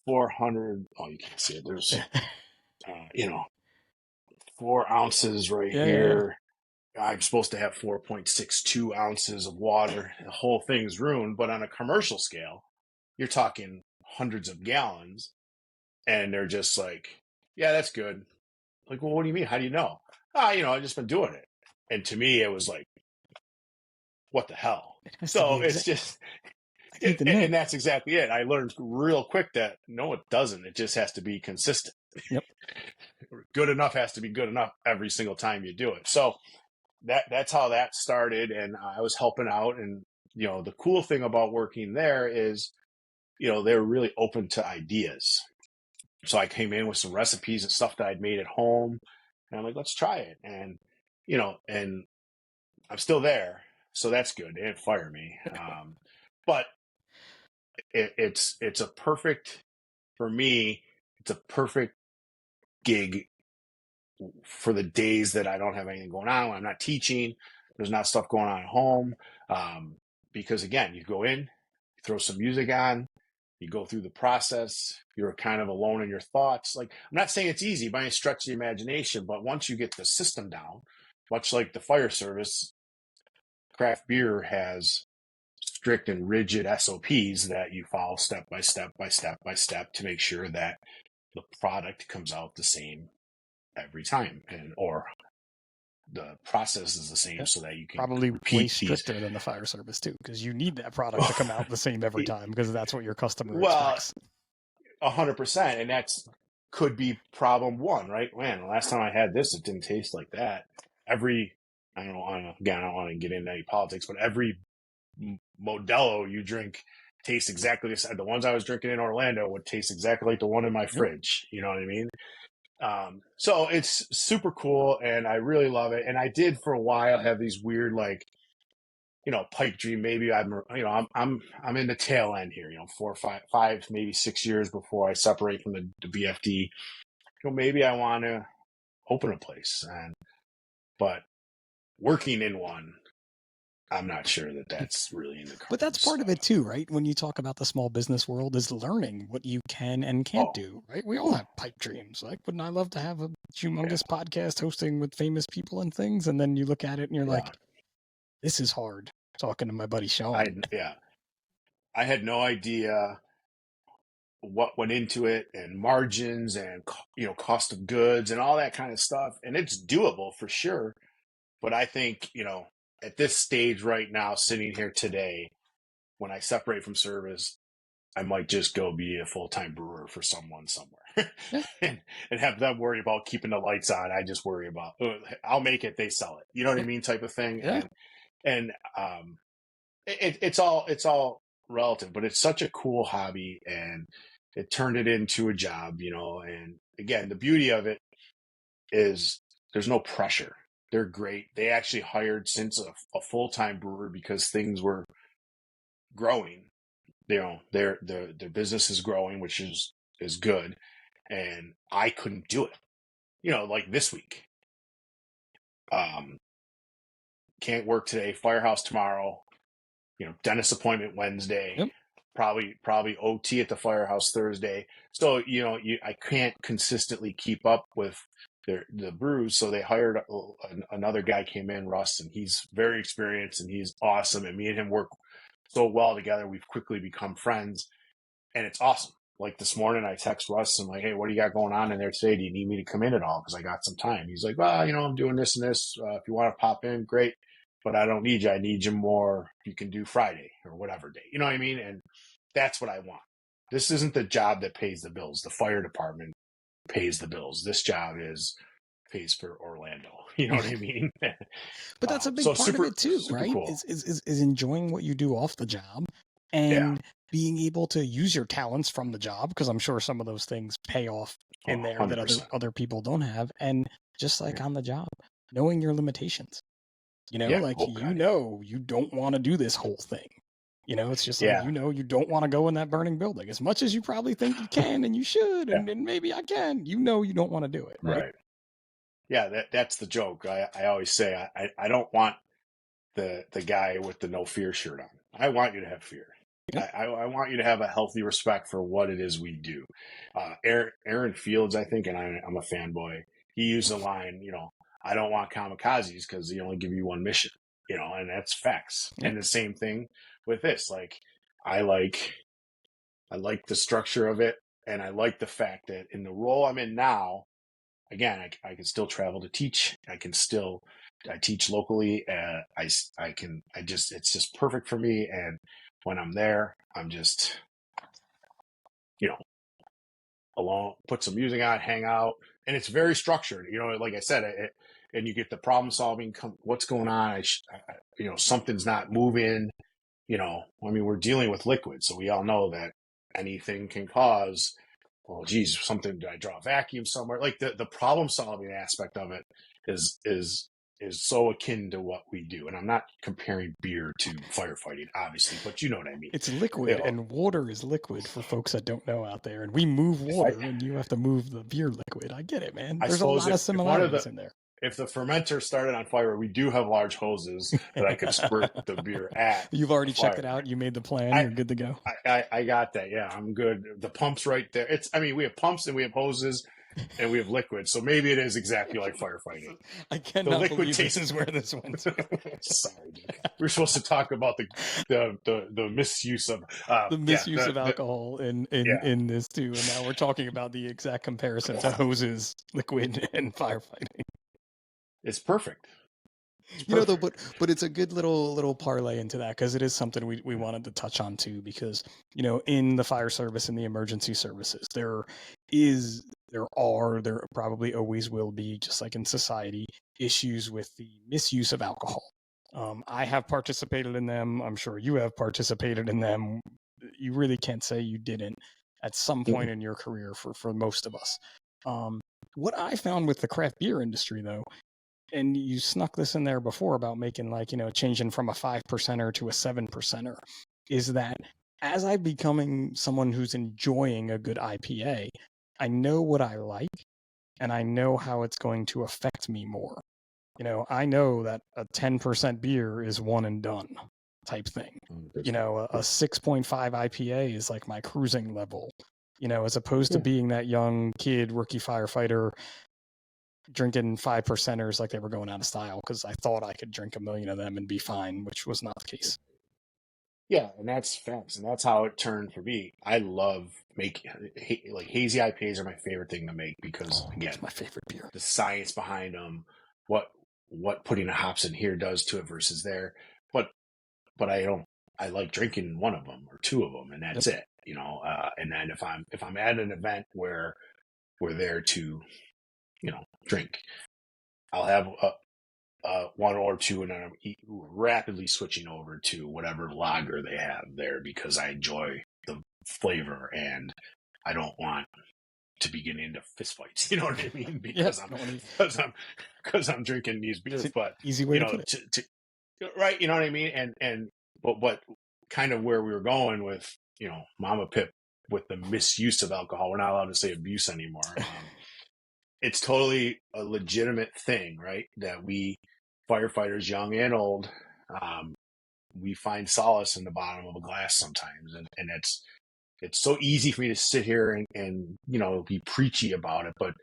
S1: 400. Oh, you can't see it. There's, 4 ounces right here. I'm supposed to have 4.62 ounces of water. The whole thing's ruined. But on a commercial scale, you're talking hundreds of gallons. And they're just like, yeah, that's good. Like, well, what do you mean? How do you know? I've just been doing it. And to me, it was like, what the hell? So it's just, and that's exactly it. I learned real quick that no, it doesn't. It just has to be consistent.
S2: Yep.
S1: Good enough has to be good enough every single time you do it. So that's how that started. And I was helping out. And, the cool thing about working there is, they're really open to ideas. So I came in with some recipes and stuff that I'd made at home. And I'm like, let's try it. And, and I'm still there. So that's good. They didn't fire me. But it's a perfect, for me, it's a perfect gig for the days that I don't have anything going on. When I'm not teaching, there's not stuff going on at home. Because again, you go in, you throw some music on, you go through the process, you're kind of alone in your thoughts. Like, I'm not saying it's easy by any stretch of the imagination, but once you get the system down, much like the fire service, craft beer has strict and rigid SOPs that you follow step by step by step by step to make sure that the product comes out the same every time, or the process is the same, so that you can
S2: probably
S1: repeat
S2: way stricter than the fire service too, because you need that product to come out the same every time, because that's what your customer expects.
S1: 100%, and that's could be problem one, right? Man, the last time I had this, it didn't taste like that. I don't want to get into any politics, but every Modelo you drink tastes exactly the same. The ones I was drinking in Orlando would taste exactly like the one in my fridge. You know what I mean? So it's super cool, and I really love it. And I did for a while have these weird, like, pipe dream. Maybe I'm in the tail end here. 4 or 5, maybe 6 years before I separate from the BFD. Maybe I want to open a place, but working in one, I'm not sure that that's really in the cards.
S2: But that's part of it too, right? When you talk about the small business world, is learning what you can and can't do, right? We all have pipe dreams. Like, wouldn't I love to have a humongous podcast hosting with famous people and things? And then you look at it and you're like, this is hard. Talking to my buddy Sean.
S1: I had no idea what went into it, and margins, and cost of goods and all that kind of stuff. And it's doable for sure. But I think, at this stage right now, sitting here today, when I separate from service, I might just go be a full-time brewer for someone somewhere and have them worry about keeping the lights on. I just worry about, I'll make it, they sell it. You know what I mean? Type of thing.
S2: Yeah.
S1: And it's all relative, but it's such a cool hobby, and it turned it into a job, and again, the beauty of it is there's no pressure. They're great. They actually hired since a full-time brewer because things were growing. Their business is growing, which is good, and I couldn't do it. Like this week, um, can't work today. Firehouse tomorrow. Dentist appointment Wednesday.
S2: Yep.
S1: Probably OT at the firehouse Thursday. So I can't consistently keep up with the brews. So they hired another guy, came in, Russ, and he's very experienced and he's awesome. And me and him work so well together. We've quickly become friends, and it's awesome. Like this morning, I text Russ and I'm like, hey, what do you got going on in there today? Do you need me to come in at all? Because I got some time. He's like, well, I'm doing this and this. If you want to pop in, great. But I don't need you. I need you more. You can do Friday or whatever day. You know what I mean? And that's what I want. This isn't the job that pays the bills. The fire department pays the bills. This job pays for Orlando. You know what I mean?
S2: But that's a big
S1: so
S2: part
S1: super,
S2: of it too,
S1: super
S2: right?
S1: cool.
S2: Is enjoying what you do off the job and being able to use your talents from the job, because I'm sure some of those things pay off in there 100%. That other people don't have. And just like on the job, knowing your limitations. You don't want to do this whole thing. It's just like, you don't want to go in that burning building as much as you probably think you can and you should, and maybe I can, you don't want to do it. Right.
S1: Yeah. That's the joke. I always say, I don't want the guy with the no fear shirt on. I want you to have fear. Yep. I want you to have a healthy respect for what it is we do. Aaron Fields, I think, and I'm a fanboy. He used the line, I don't want kamikazes because they only give you one mission, and that's facts. Yep. And the same thing with this. Like, I like the structure of it, and I like the fact that in the role I'm in now, again, I can still travel to teach. I teach locally. It's just perfect for me. And when I'm there, I'm just, alone, put some music on, hang out, and it's very structured. Like I said, and you get the problem solving. What's going on? Something's not moving. We're dealing with liquid, so we all know that anything can cause. Oh, geez, did I draw a vacuum somewhere? Like the problem solving aspect of it is so akin to what we do. And I'm not comparing beer to firefighting, obviously, but you know what I mean.
S2: It's liquid, and water is liquid for folks that don't know out there. And we move water, and you have to move the beer liquid. I get it, man. There's a lot of similarities in there.
S1: If the fermenter started on fire, we do have large hoses that I could squirt the beer at.
S2: You've already checked it out. You made the plan. You're good to go.
S1: I got that. Yeah, I'm good. The pump's right there. We have pumps and we have hoses and we have liquid. So maybe it is exactly like firefighting.
S2: I cannot believe this is where this went.
S1: Sorry, dude. We're supposed to talk about the misuse of
S2: of alcohol in this too. And now we're talking about the exact comparison to hoses, liquid, and firefighting.
S1: It's perfect.
S2: But it's a good little parlay into that, because it is something we wanted to touch on too, because in the fire service and the emergency services, there probably always will be, just like in society, issues with the misuse of alcohol. I have participated in them. I'm sure you have participated in them. You really can't say you didn't at some point in your career for most of us. What I found with the craft beer industry, though, and you snuck this in there before about making changing from a 5%er to a 7%er, is that as I'm becoming someone who's enjoying a good IPA, I know what I like and I know how it's going to affect me more. I know that a 10% beer is one and done type thing. A 6.5 IPA is like my cruising level, as opposed to being that young kid, rookie firefighter, drinking 5%ers like they were going out of style because I thought I could drink a million of them and be fine, which was not the case.
S1: Yeah, and that's facts, and that's how it turned for me. I love making hazy IPAs are my favorite thing to make because again,
S2: it's my favorite beer.
S1: The science behind them, what putting the hops in here does to it versus there, but I like drinking one of them or two of them, and that's it. And then if I'm at an event where we're there to drink, I'll have one or two, and then I'm rapidly switching over to whatever lager they have there because I enjoy the flavor and I don't want to be getting into fistfights. You know what I mean?
S2: Yeah,
S1: Because I'm drinking these beers, but
S2: easy way to put it.
S1: Right, you know what I mean? But kind of where we were going with, Mama Pip with the misuse of alcohol. We're not allowed to say abuse anymore. It's totally a legitimate thing, right? That we firefighters, young and old, we find solace in the bottom of a glass sometimes, and it's so easy for me to sit here and be preachy about it, but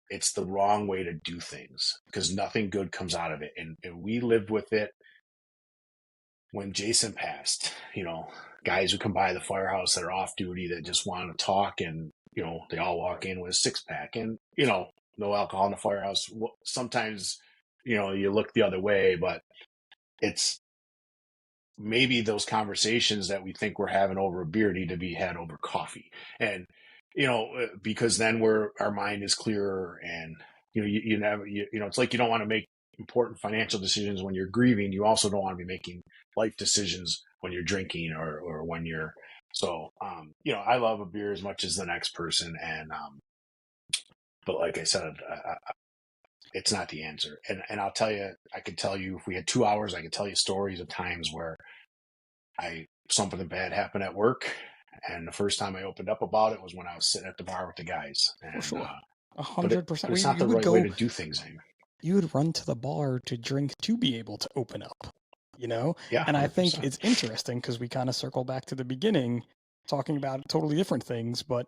S1: it's the wrong way to do things because nothing good comes out of it, and we lived with it. When Jason passed, guys who come by the firehouse that are off duty that just want to talk, and they all walk in with a 6-pack, and no alcohol in the firehouse. Sometimes you look the other way, but it's maybe those conversations that we think we're having over a beer need to be had over coffee, and because then our mind is clearer, and you never it's like you don't want to make important financial decisions when you're grieving. You also don't want to be making life decisions when you're drinking or when you're I love a beer as much as the next person, and but like I said, it's not the answer. And I'll tell you, I could tell you, if we had 2 hours, I could tell you stories of times where something bad happened at work, and the first time I opened up about it was when I was sitting at the bar with the guys. And,
S2: For sure.
S1: but
S2: 100%.
S1: it's not the right way to do things anymore.
S2: You would run to the bar to drink to be able to open up,
S1: Yeah.
S2: And
S1: 100%.
S2: I think it's interesting because we kind of circle back to the beginning, talking about totally different things, but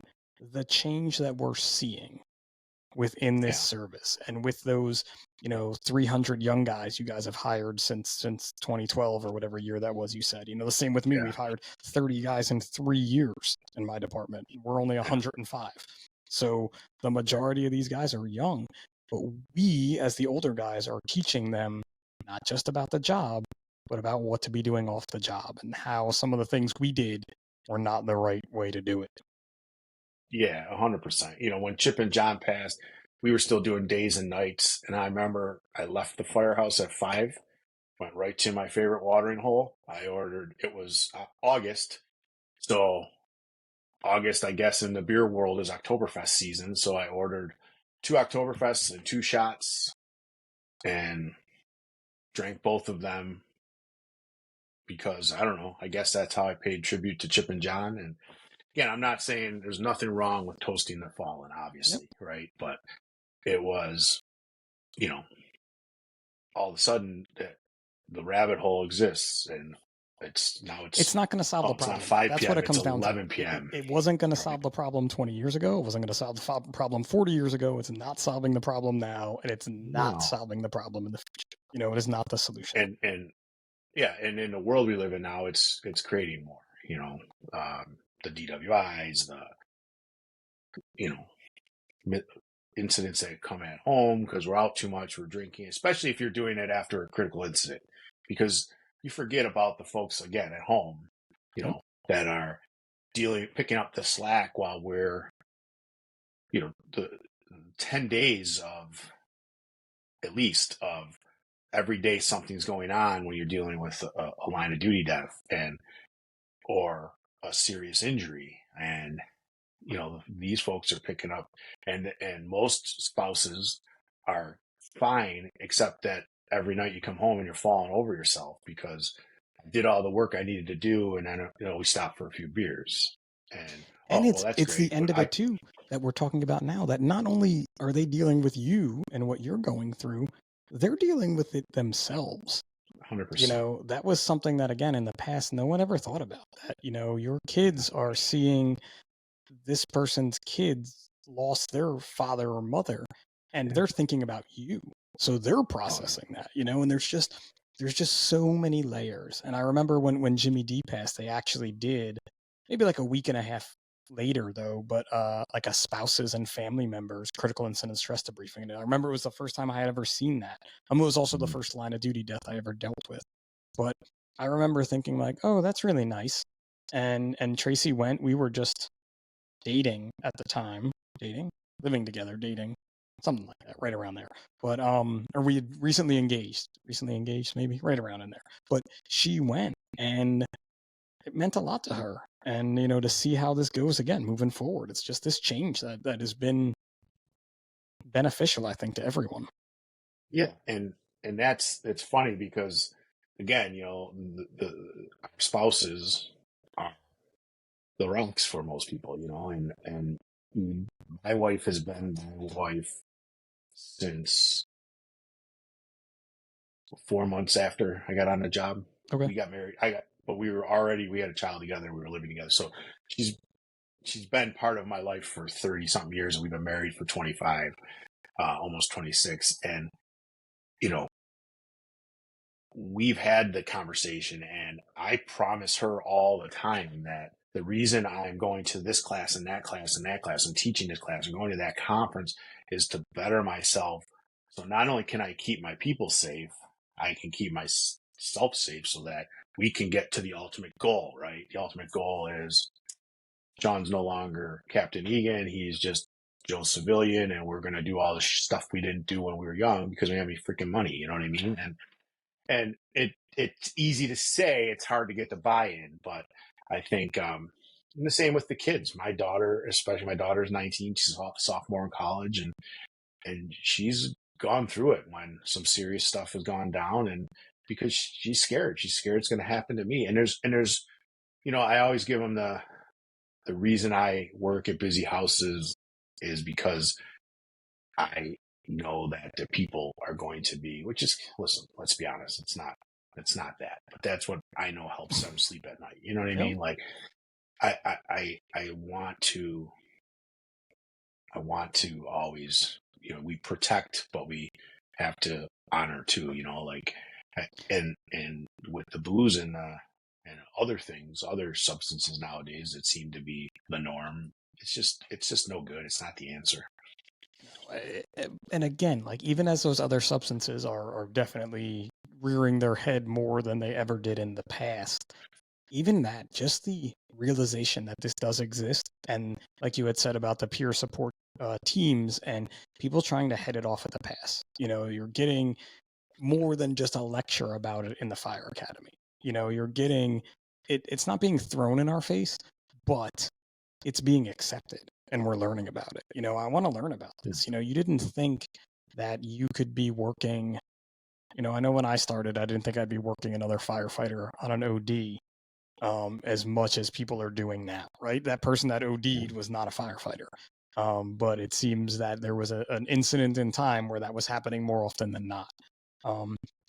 S2: the change that we're seeing within this service, and with those 300 young guys you guys have hired since 2012 or whatever year that was, you said. The same with me. We've hired 30 guys in 3 years in my department. We're only 105, so the majority of these guys are young, but we as the older guys are teaching them not just about the job, but about what to be doing off the job, and how some of the things we did were not the right way to do it.
S1: Yeah, 100%. When Chip and John passed, we were still doing days and nights. And I remember I left the firehouse at 5, went right to my favorite watering hole. It was August. So August, I guess, in the beer world is Oktoberfest season. So I ordered 2 Oktoberfests and 2 shots and drank both of them because, I don't know, I guess that's how I paid tribute to Chip and John. And again, I'm not saying there's nothing wrong with toasting the fallen, obviously, right? But it was, all of a sudden the rabbit hole exists, and it's
S2: not going to solve the problem.
S1: It's not 5
S2: That's
S1: p.m.
S2: what it comes
S1: it's
S2: down
S1: 11
S2: to.
S1: p.m.
S2: It wasn't going to solve the problem 20 years ago. It wasn't going to solve the problem 40 years ago. It's not solving the problem now, and it's not solving the problem in the future. It is not the solution.
S1: And in the world we live in now, it's creating more. The DWIs, incidents that come at home because we're out too much, we're drinking, especially if you're doing it after a critical incident, because you forget about the folks again at home, that are picking up the slack while we're, the 10 days of at least of every day something's going on when you're dealing with a line of duty death or a serious injury. And these folks are picking up, and most spouses are fine, except that every night you come home and you're falling over yourself because I did all the work I needed to do, and then we stopped for a few beers, and
S2: it's
S1: great.
S2: The end of it too that we're talking about now, that not only are they dealing with you and what you're going through, they're dealing with it themselves.
S1: 100%.
S2: That was something that, again, in the past, no one ever thought about. That, your kids are seeing this person's kids lost their father or mother, and they're thinking about you. So they're processing that, and there's just so many layers. And I remember when Jimmy D passed, they actually did, maybe like a week and a half later though, but like a spouses and family members critical incident stress debriefing. And I remember it was the first time I had ever seen that. It was also the first line of duty death I ever dealt with. But I remember thinking like, oh, that's really nice. And Tracy went. We were just dating at the time, living together, dating, something like that, right around there. But or we had recently engaged, maybe right around in there. But she went, and it meant a lot to her. And, you know, to see how this goes again moving forward, it's just this change that has been beneficial, I think, to everyone.
S1: Yeah, and it's funny because again, you know, our spouses are the ranks for most people, you know, and my wife has been my wife since 4 months after I got on the job.
S2: Okay.
S1: We got married. But we had a child together. We were living together. So she's been part of my life for 30 something years. And we've been married for 25, almost 26. And, you know, we've had the conversation, and I promise her all the time that the reason I'm going to this class and that class and that class and teaching this class and going to that conference is to better myself. So not only can I keep my people safe, I can keep myself safe so that we can get to the ultimate goal, right? The ultimate goal is Sean's no longer Captain Eagen. He's just Joe Civilian, and we're going to do all the stuff we didn't do when we were young because we have any freaking money. You know what I mean? And it's easy to say, it's hard to get the buy-in, but I think and the same with the kids. My daughter, especially my daughter's 19, she's a sophomore in college, and she's gone through it when some serious stuff has gone down, and because she's scared it's going to happen to me. And there's you know, I always give them the reason I work at busy houses is because I know that the people are going to be, which is, listen, let's be honest, it's not that, but that's what I know helps them sleep at night. You know what I mean? Like I want to always, you know, we protect, but we have to honor too, you know, like, and with the booze and other things, other substances nowadays that seem to be the norm, it's just no good. It's not the answer.
S2: And again, like even as those other substances are definitely rearing their head more than they ever did in the past, even that, just the realization that this does exist, and like you had said about the peer support teams and people trying to head it off at the pass, you know, you're getting more than just a lecture about it in the fire academy. You know, you're getting it's not being thrown in our face, but it's being accepted and we're learning about it. You know, I want to learn about this. You know, you didn't think that you could be working, you know, I know when I started, I didn't think I'd be working another firefighter on an OD as much as people are doing now, right? That person that OD'd was not a firefighter. But it seems that there was an incident in time where that was happening more often than not.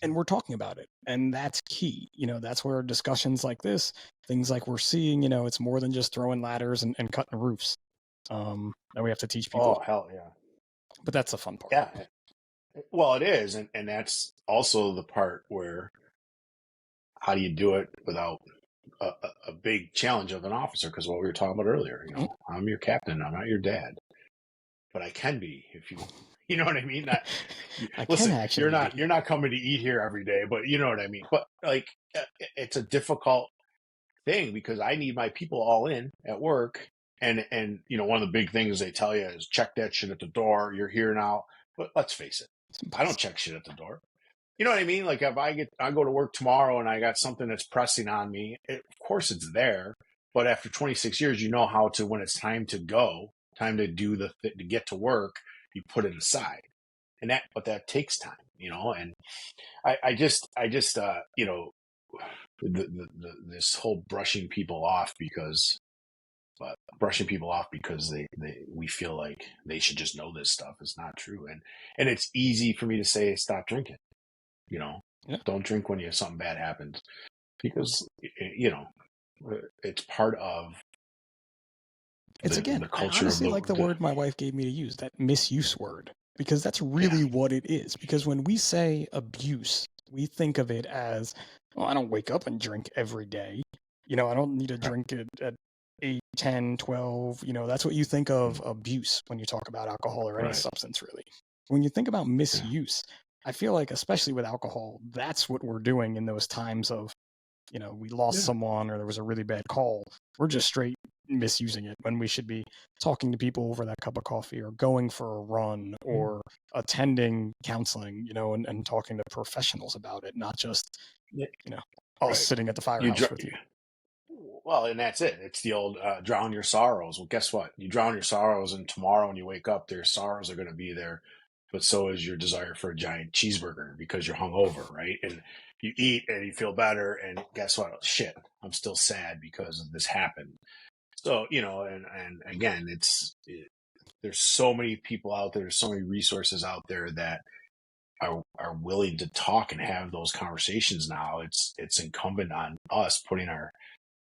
S2: And we're talking about it, and that's key. You know, that's where discussions like this, things like we're seeing, you know, it's more than just throwing ladders and cutting roofs. That we have to teach people.
S1: Oh, hell yeah.
S2: But that's the fun part.
S1: Yeah. Well, it is. And that's also the part where how do you do it without a big challenge of an officer? Because what we were talking about earlier, you know, I'm your captain. I'm not your dad, but I can be if you know what I mean? Listen, you're not coming to eat here every day, but you know what I mean? But like, it's a difficult thing because I need my people all in at work. And, you know, one of the big things they tell you is check that shit at the door. You're here now. But let's face it, I don't check shit at the door. You know what I mean? Like if I go to work tomorrow and I got something that's pressing on me, of course it's there. But after 26 years, you know how to, when it's time to go, time to do to get to work, you put it aside. But that takes time, you know. And I just, you know, this whole brushing people off because we feel like they should just know this stuff is not true. And it's easy for me to say, stop drinking, you know, don't drink when something bad happens, because, you know, it's part of
S2: the culture. I honestly like the word my wife gave me to use, that misuse word, because that's really what it is. Because when we say abuse, we think of it as, well, I don't wake up and drink every day. You know, I don't need to drink at 8, 10, 12. You know, that's what you think of abuse when you talk about alcohol or any substance, really. When you think about misuse, I feel like, especially with alcohol, that's what we're doing in those times of, you know, we lost someone or there was a really bad call. We're just straight misusing it when we should be talking to people over that cup of coffee or going for a run or attending counseling, you know, and talking to professionals about it, not just, you know, us sitting at the firehouse with you.
S1: Well, and that's it. It's the old drown your sorrows. Well, guess what? You drown your sorrows, and tomorrow when you wake up, their sorrows are going to be there. But so is your desire for a giant cheeseburger because you're hungover, right? And you eat and you feel better. And guess what? Shit, I'm still sad because this happened. So, and again, there's so many people out there, there's so many resources out there that are willing to talk and have those conversations now. It's incumbent on us putting our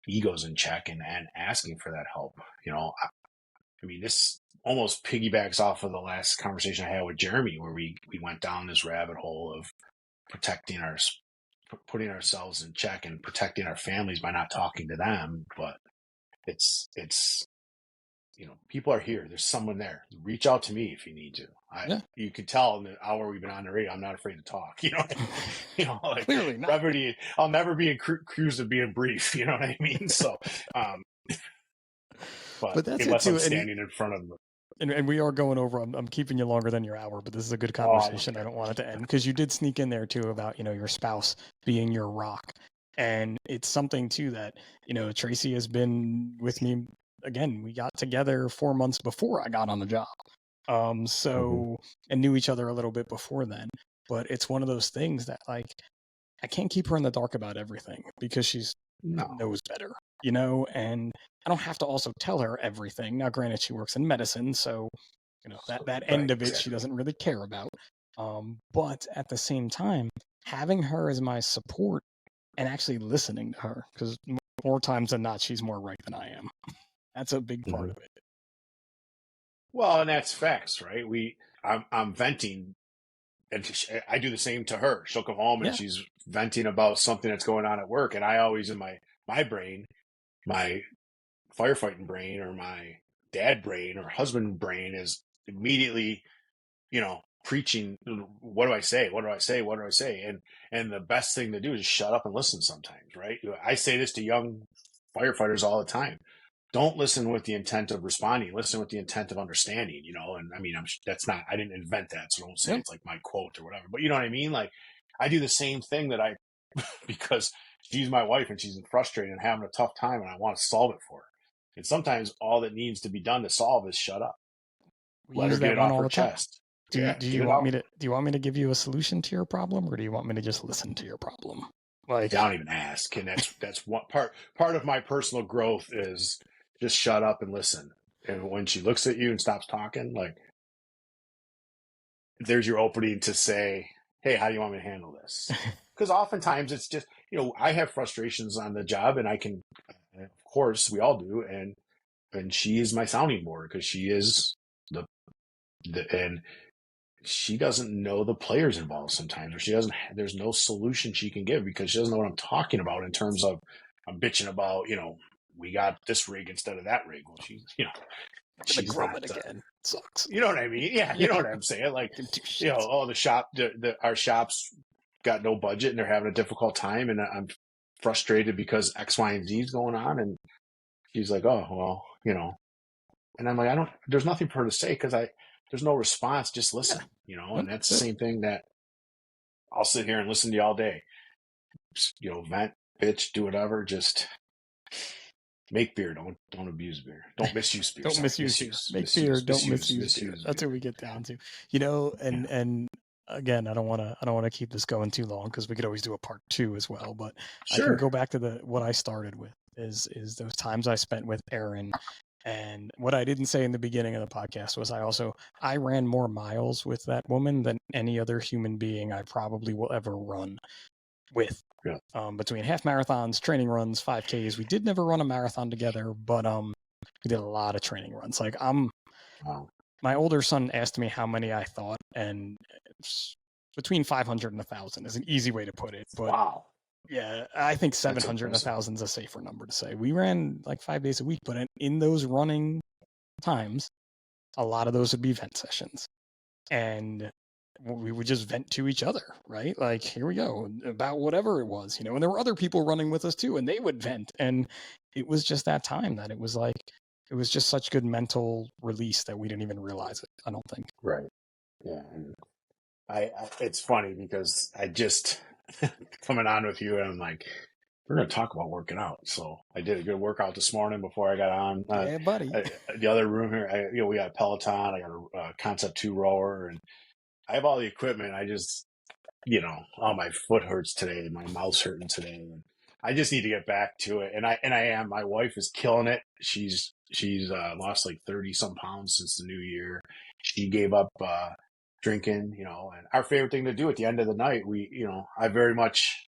S1: egos in check and asking for that help. I mean, this almost piggybacks off of the last conversation I had with Jeremy, where we went down this rabbit hole of protecting putting ourselves in check and protecting our families by not talking to them. But it's people are here. There's someone there. Reach out to me if you need to. You could tell in the hour we've been on the radio, I'm not afraid to talk. Like
S2: Clearly not.
S1: brevity. I'll never be accused of being brief. You know what I mean? So, but
S2: that's
S1: unless
S2: it too.
S1: I'm standing in front of them.
S2: And we are going over. I'm keeping you longer than your hour, but this is a good conversation. I don't want it to end because you did sneak in there too about your spouse being your rock, and it's something too that Tracy has been with me. Again, we got together 4 months before I got on the job, and knew each other a little bit before then. But it's one of those things that I can't keep her in the dark about everything because she's knows better, and I don't have to also tell her everything. Now, granted, she works in medicine, so that end of it she doesn't really care about. But at the same time, having her as my support and actually listening to her, because more times than not, she's more right than I am. That's a big part of it.
S1: Well, and that's facts, right? I'm venting, and I do the same to her. She'll come home and she's venting about something that's going on at work, and I always in my brain, my firefighting brain or my dad brain or husband brain is immediately, preaching. What do I say? What do I say? What do I say? And the best thing to do is shut up and listen sometimes, right? I say this to young firefighters all the time. Don't listen with the intent of responding. Listen with the intent of understanding, and I mean, I didn't invent that. So don't say it's like my quote or whatever, but you know what I mean? Like I do the same thing because she's my wife and she's frustrated and having a tough time and I want to solve it for her. And sometimes all that needs to be done to solve is shut up. Let her get it off her chest.
S2: Do you want me to give you a solution to your problem, or do you want me to just listen to your problem?
S1: Like, I don't even ask. And that's what part of my personal growth is just shut up and listen. And when she looks at you and stops talking, like, there's your opening to say, hey, how do you want me to handle this? Because oftentimes it's just, I have frustrations on the job and of course we all do. And she is my sounding board because she is and she doesn't know the players involved sometimes, or there's no solution she can give because she doesn't know what I'm talking about in terms of I'm bitching about, we got this rig instead of that rig. Well, she's
S2: not, again. Sucks.
S1: You know what I mean? Yeah. You know what I'm saying? Like, the shop, our shops got no budget and they're having a difficult time. And I'm frustrated because X, Y, and Z is going on. And she's like, oh, well, and I'm like, there's nothing for her to say because there's no response. Just listen, and that's the same thing that I'll sit here and listen to you all day. Vent, bitch, do whatever. Just make beer. Don't abuse beer. Don't misuse beer.
S2: Don't misuse beer. Make beer. Don't misuse beer. That's what we get down to. And again, I don't want to keep this going too long because we could always do a part 2 as well. But I can go back to what I started with is those times I spent with Erin. And what I didn't say in the beginning of the podcast was I ran more miles with that woman than any other human being I probably will ever run with.
S1: Yeah.
S2: Between half marathons, training runs, 5Ks. We did never run a marathon together, but we did a lot of training runs. Like my older son asked me how many I thought, and it's between 500 and 1,000 is an easy way to put it. But
S1: wow.
S2: Yeah, I think 700 and 1,000 is a safer number to say. We ran like 5 days a week, but in those running times, a lot of those would be vent sessions. And we would just vent to each other, right? Like, here we go, about whatever it was, and there were other people running with us too, and they would vent. And it was just that time that it was just such good mental release that we didn't even realize it, I don't think.
S1: Right. Yeah. And I it's funny because I just coming on with you and I'm like, we're going to talk about working out. So I did a good workout this morning before I got on.
S2: Yeah, buddy.
S1: The other room here, we got a Peloton. I got a Concept 2 rower, and I have all the equipment. I just, oh, my foot hurts today. My mouth's hurting today. And I just need to get back to it. And I am. My wife is killing it. She's lost like 30 some pounds since the new year. She gave up drinking, and our favorite thing to do at the end of the night, I very much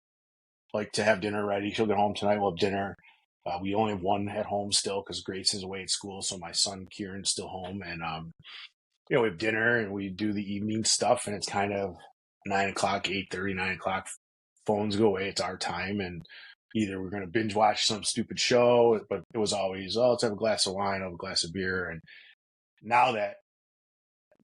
S1: like to have dinner ready. She'll get home tonight. We'll have dinner. We only have one at home still because Grace is away at school. So my son Kieran's still home, and we have dinner and we do the evening stuff, and it's kind of 9 o'clock, 8:30, 9 o'clock. Phones go away. It's our time, and either we're going to binge watch some stupid show, but it was always, let's have a glass of wine, have a glass of beer. And now that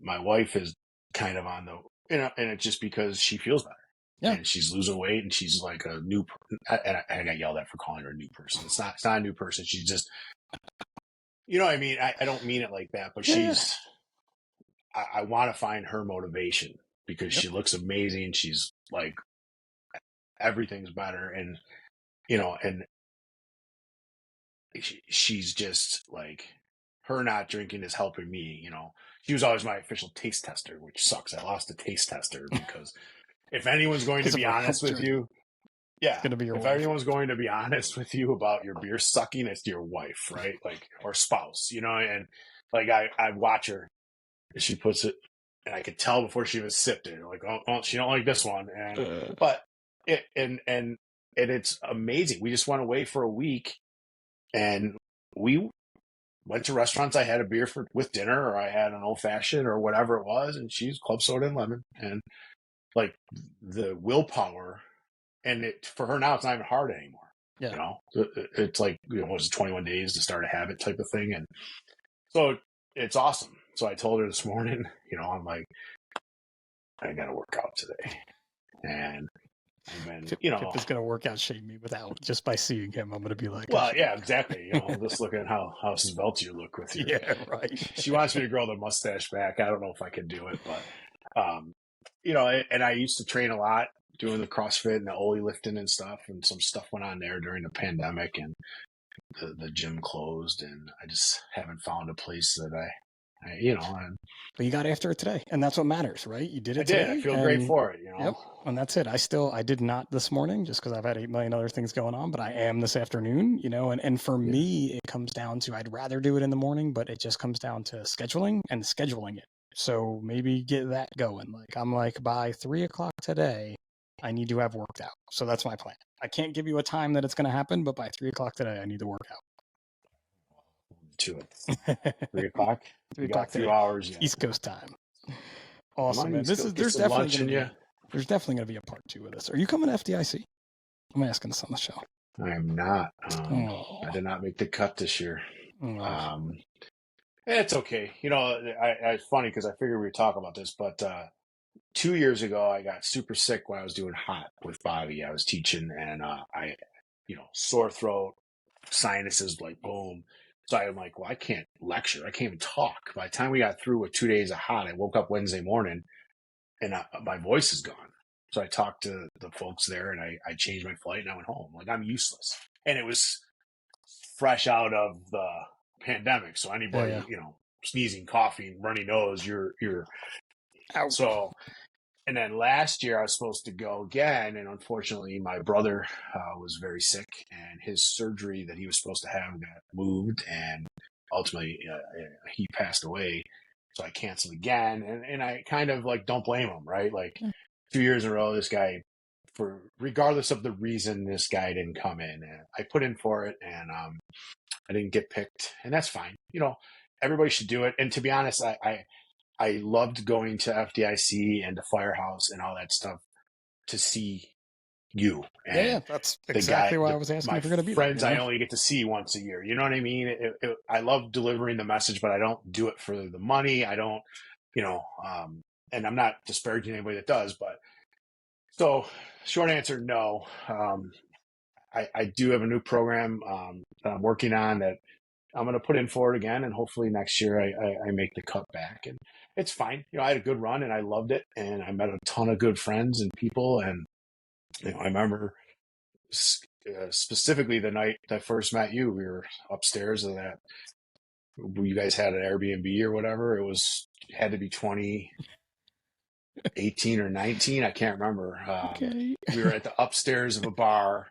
S1: my wife is kind of on and it's just because she feels better. Yeah. And she's losing weight, and she's like a new, and I got yelled at for calling her a new person. It's not a new person. She's just, I mean, I don't mean it like that, but she's, I want to find her motivation because she looks amazing. She's like, everything's better. And, and she's just like, her not drinking is helping me, She was always my official taste tester, which sucks. I lost a taste tester because if anyone's going to be honest with you, it's going to be your wife. Anyone's going to be honest with you about your beer sucking, it's your wife, right? Like, or spouse, and like I watch her, she puts it, and I could tell before she even sipped it, like, oh, she don't like this one, and but it's amazing. We just went away for a week, and we went to restaurants. I had a beer with dinner, or I had an old fashioned, or whatever it was, and she's club soda and lemon, and like the willpower. And for her now, it's not even hard anymore. Yeah. It's like, what is it, 21 days to start a habit type of thing. And so it's awesome. So I told her this morning, I'm like, I got to work out today. And then,
S2: Pip is going to work out shame me without, just by seeing him, I'm going to be like,
S1: well, yeah, exactly. Just looking at how svelte you look with your,
S2: yeah, right.
S1: She wants me to grow the mustache back. I don't know if I can do it, but, and I used to train a lot, doing the CrossFit and the Oli lifting and stuff, and some stuff went on there during the pandemic, and the gym closed, and I just haven't found a place that
S2: but you got after it today, and that's what matters, right? You did it today.
S1: I feel great for it,
S2: Yep, and that's it. I did not this morning just because I've had 8 million other things going on, but I am this afternoon, and for me, it comes down to, I'd rather do it in the morning, but it just comes down to scheduling it. So maybe get that going. Like, I'm like, by 3 o'clock today, I need to have worked out. So that's my plan. I can't give you a time that it's going to happen, but by 3 o'clock today, I need to work out.
S1: To it. 3 o'clock?
S2: 3 o'clock,
S1: 2 hours. Yeah.
S2: East Coast time. Awesome, man. There's definitely going to be a part 2 of this. Are you coming to FDIC? I'm asking this on the show.
S1: I am not. I did not make the cut this year. It's okay. It's funny because I figured we'd talk about this, but 2 years ago, I got super sick when I was doing hot with Bobby. I was teaching, and I sore throat, sinuses, like boom. So I'm like, well, I can't lecture. I can't even talk. By the time we got through with 2 days of hot, I woke up Wednesday morning, and my voice is gone. So I talked to the folks there, and I changed my flight, and I went home. Like, I'm useless. And it was fresh out of the pandemic. So anybody, sneezing, coughing, runny nose, you're out. So, and then last year I was supposed to go again, and unfortunately my brother was very sick, and his surgery that he was supposed to have got moved, and ultimately he passed away. So I canceled again, and I kind of like don't blame him, right? Like 2 years in a row, this guy, for regardless of the reason, this guy didn't come in, and I put in for it, and I didn't get picked, and that's fine. Everybody should do it. And to be honest, I loved going to FDIC and the Firehouse and all that stuff to see you. And
S2: yeah, that's exactly why I was asking if you're going to be
S1: friends
S2: there.
S1: I only get to see once a year. You know what I mean? I love delivering the message, but I don't do it for the money. I don't, and I'm not disparaging anybody that does, but so short answer, no. I do have a new program that I'm working on that I'm going to put in for it again, and hopefully next year I make the cut back, and it's fine. I had a good run, and I loved it, and I met a ton of good friends and people, and I remember specifically the night I first met you. We were upstairs of that. You guys had an Airbnb or whatever. Had to be 2018 or 19. I can't remember.
S2: Okay.
S1: We were at the upstairs of a bar,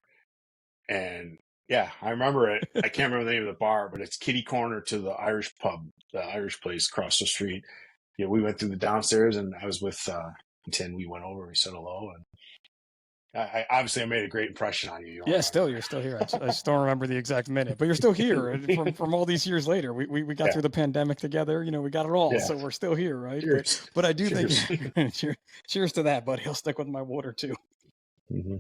S1: and yeah, I remember it. I can't remember the name of the bar, but it's kitty corner to the Irish pub, the Irish place across the street. Yeah, we went through the downstairs, and I was with Tim. We went over, we said hello, and I obviously I made a great impression on you.
S2: You're still here. I just don't remember the exact minute, but you're still here from all these years later. We got through the pandemic together. We got it all, so we're still here, right?
S1: Cheers.
S2: But I do think cheers to that, buddy. I'll stick with my water too.
S1: Mm-hmm.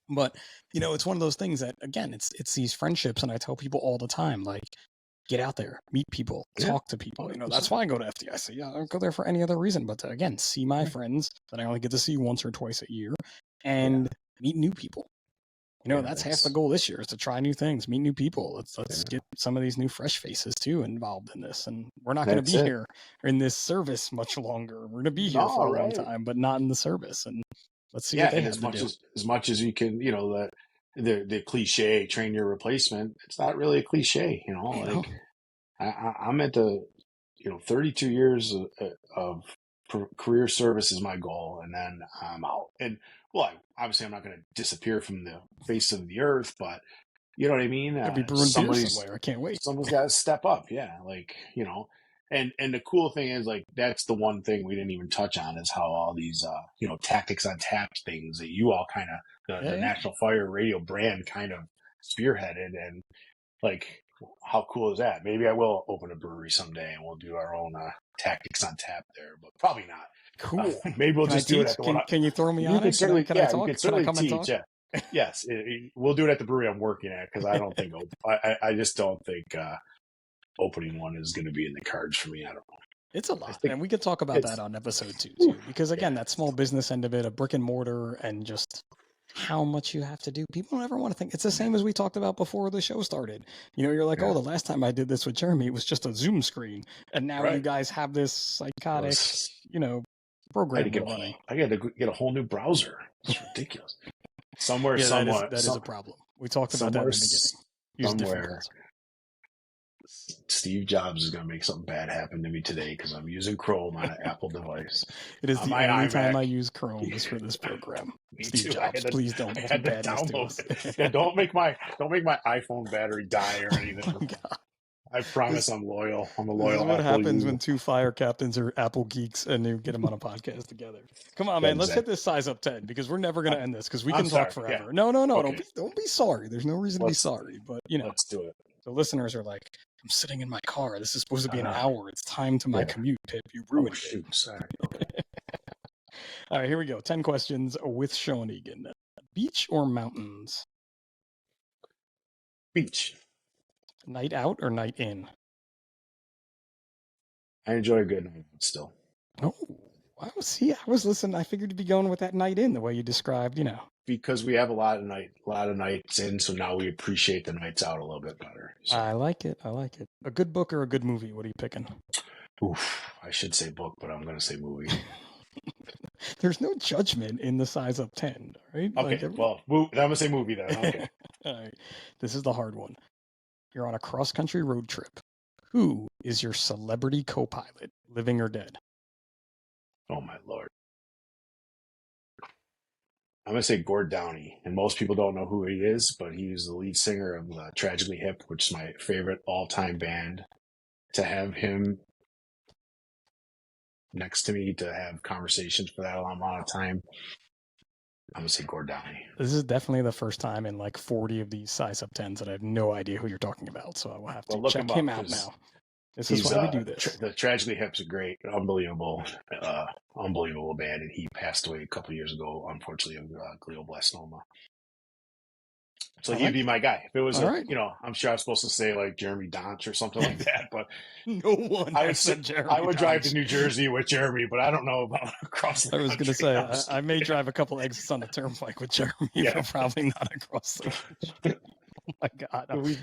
S2: But it's one of those things that, again, it's these friendships, and I tell people all the time, like, get out there, meet people, talk to people. That's why I go to FDIC. I don't go there for any other reason but to, again, see my friends that I only get to see once or twice a year, and meet new people. That's half the goal this year, is to try new things, meet new people. Let's get some of these new fresh faces too involved in this. And we're not going to be here in this service much longer. We're going to be here for a long time, but not in the service. And let's see what they have to do.
S1: As much as you can, the cliche, train your replacement. It's not really a cliche, like I'm at the, 32 years of career service is my goal, and then I'm out. And obviously I'm not going to disappear from the face of the earth, but you know what I mean?
S2: Could be brewing beer somewhere. I can't wait.
S1: Someone's got to step up. Yeah. And the cool thing is, like, that's the one thing we didn't even touch on, is how all these, tactics on tap things that you all kind of, the National Fire Radio brand kind of spearheaded. And like, how cool is that? Maybe I will open a brewery someday and we'll do our own tactics on tap there, but probably not.
S2: Cool.
S1: Maybe we'll just do it at the one.
S2: Can you throw me on it?
S1: Certainly,
S2: can I talk?
S1: You can
S2: come
S1: teach,
S2: and talk?
S1: Yeah. Yes, we'll do it at the brewery I'm working at, because I don't think I just don't think opening one is going to be in the cards for me. I don't know.
S2: It's a lot, and we could talk about that on episode 2 too, because again, that small business end of it, a brick and mortar, and just how much you have to do. People don't ever want to think. It's the same as we talked about before the show started. You're like, oh, the last time I did this with Jeremy, it was just a Zoom screen, and now you guys have this psychotic, program running.
S1: I got to get a whole new browser. It's ridiculous.
S2: That is a problem. We talked about that in the beginning.
S1: Somewhere, Steve Jobs is going to make something bad happen to me today because I'm using Chrome on an Apple device.
S2: It is the only time I use Chrome is for this program. Steve Jobs, please don't do badness to us.
S1: Don't make my iPhone battery die or anything.
S2: Oh, God.
S1: I promise I'm loyal. I'm a loyal.
S2: This is what happens when two fire captains are Apple geeks and you get them on a podcast together. Come on, man. Let's hit this size up 10, because we're never going to end this, because we can talk forever. Yeah. No. Okay. Don't be sorry. There's no reason to be sorry. But,
S1: let's do it.
S2: The listeners are like, I'm sitting in my car. This is supposed to be an hour. It's time to my commute, Pip. You ruined it.
S1: Sorry. Okay.
S2: All right, here we go. 10 questions with Sean Eagen. Beach or mountains?
S1: Beach.
S2: Night out or night in?
S1: I enjoy a good night still.
S2: Oh, I was listening. I figured you'd be going with that night in, the way you described,
S1: Because we have a lot of nights in, so now we appreciate the nights out a little bit better. So.
S2: I like it. A good book or a good movie? What are you picking?
S1: Oof, I should say book, but I'm going to say movie.
S2: There's no judgment in the size up 10, right?
S1: Okay, well, I'm going to say movie then. Okay.
S2: All right. This is the hard one. You're on a cross-country road trip. Who is your celebrity co-pilot, living or dead?
S1: Oh, my Lord. I'm going to say Gord Downie, and most people don't know who he is, but he was the lead singer of Tragically Hip, which is my favorite all-time band. To have him next to me, to have conversations for that long amount of time, I'm going to say Gord Downie.
S2: This is definitely the first time in like 40 of these size up 10s that I have no idea who you're talking about, so I will have to check him out now. This is why we do this.
S1: The Tragically Hip's a great, unbelievable band, and he passed away a couple of years ago, unfortunately, of glioblastoma. So he'd be my guy. If it was, I'm sure I was supposed to say like Jeremy Donch or something like that, but
S2: no one.
S1: I would drive to New Jersey with Jeremy, but I don't know about across the
S2: I was going to say, I may drive a couple exits on the turnpike with Jeremy, but probably not across the country. Oh my God.
S1: We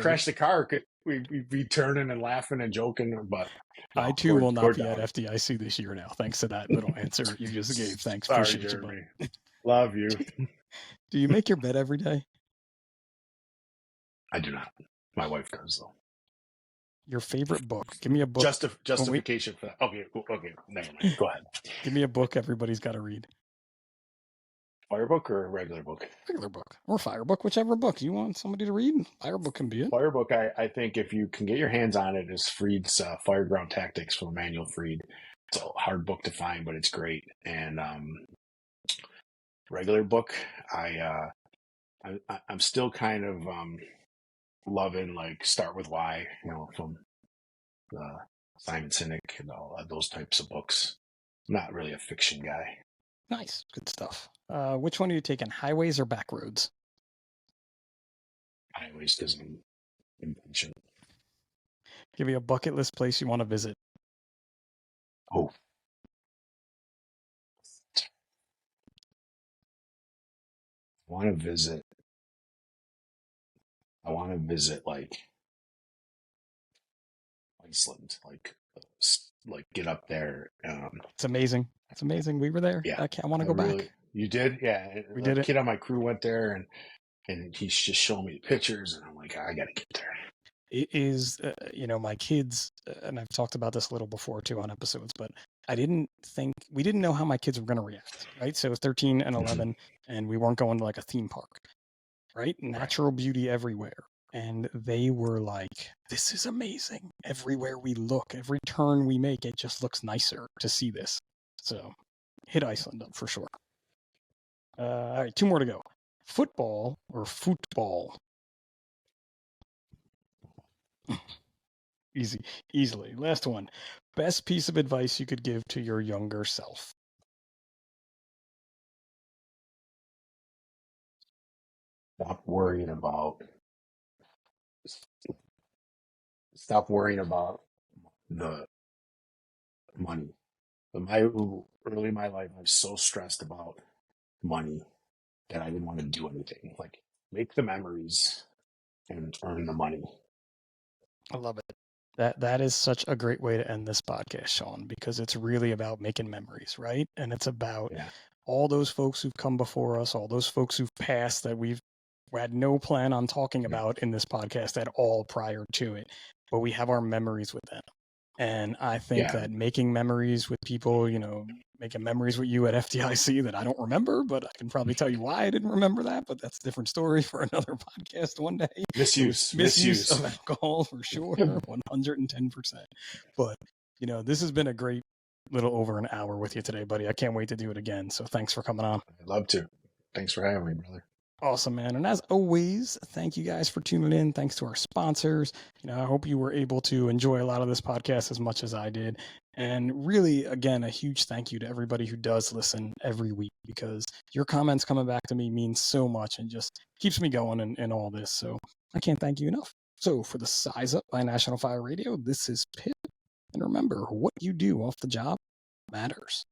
S1: crashed the car. We'd be turning and laughing and joking, but
S2: I too will not be at FDIC this year now, thanks to that little answer you just gave. Thanks.
S1: Sorry, Jeremy. Love you.
S2: Do you make your bed every day?
S1: I do not. My wife does, though.
S2: Your favorite book? Give me a book.
S1: Justification for that. Okay, never mind. Go ahead.
S2: Give me a book everybody's got to read.
S1: Fire book or regular book?
S2: Regular book or fire book, whichever book you want somebody to read. Fire book can be it.
S1: Fire book, I think if you can get your hands on it, is Freed's Fireground Tactics from Emmanuel Freed. It's a hard book to find, but it's great. And regular book, I'm still kind of loving like Start With Why, from Simon Sinek and all those types of books. I'm not really a fiction guy.
S2: Nice, good stuff. Which one are you taking, highways or back roads?
S1: Highways is an invention.
S2: Give me a bucket list place you want to visit.
S1: Oh. I want to visit like Iceland, like get up there.
S2: It's amazing. It's amazing. We were there.
S1: Yeah,
S2: I want to go back.
S1: You did? Yeah.
S2: We did it.
S1: A kid on my crew went there, and he's just showing me the pictures, and I'm like, I got to get there.
S2: It is, my kids, and I've talked about this a little before too on episodes, but we didn't know how my kids were going to react, right? So it was 13 and 11, and we weren't going to like a theme park, right? Natural beauty everywhere. And they were like, this is amazing. Everywhere we look, every turn we make, it just looks nicer to see this. So hit Iceland up for sure. All right, 2 more to go. Football or football? Easily. Last one. Best piece of advice you could give to your younger self?
S1: Stop worrying about the money. Early in my life, I was so stressed about money that I didn't want to do anything. Like, make the memories and earn the money.
S2: I love it. That is such a great way to end this podcast, Sean, because it's really about making memories, right? And it's about all those folks who've come before us, all those folks who've passed that we had no plan on talking about in this podcast at all prior to it, but we have our memories with them. And I think that making memories with people, making memories with you at FDIC that I don't remember, but I can probably tell you why I didn't remember that, but that's a different story for another podcast one day.
S1: Misuse
S2: of alcohol for sure, 110%. But, this has been a great little over an hour with you today, buddy. I can't wait to do it again. So thanks for coming on.
S1: I'd love to. Thanks for having me, brother.
S2: Awesome, man. And as always, thank you guys for tuning in. Thanks to our sponsors. I hope you were able to enjoy a lot of this podcast as much as I did. And really, again, a huge thank you to everybody who does listen every week, because your comments coming back to me means so much and just keeps me going in all this. So I can't thank you enough. So for the Size Up by National Fire Radio, this is Pip. And remember, what you do off the job matters.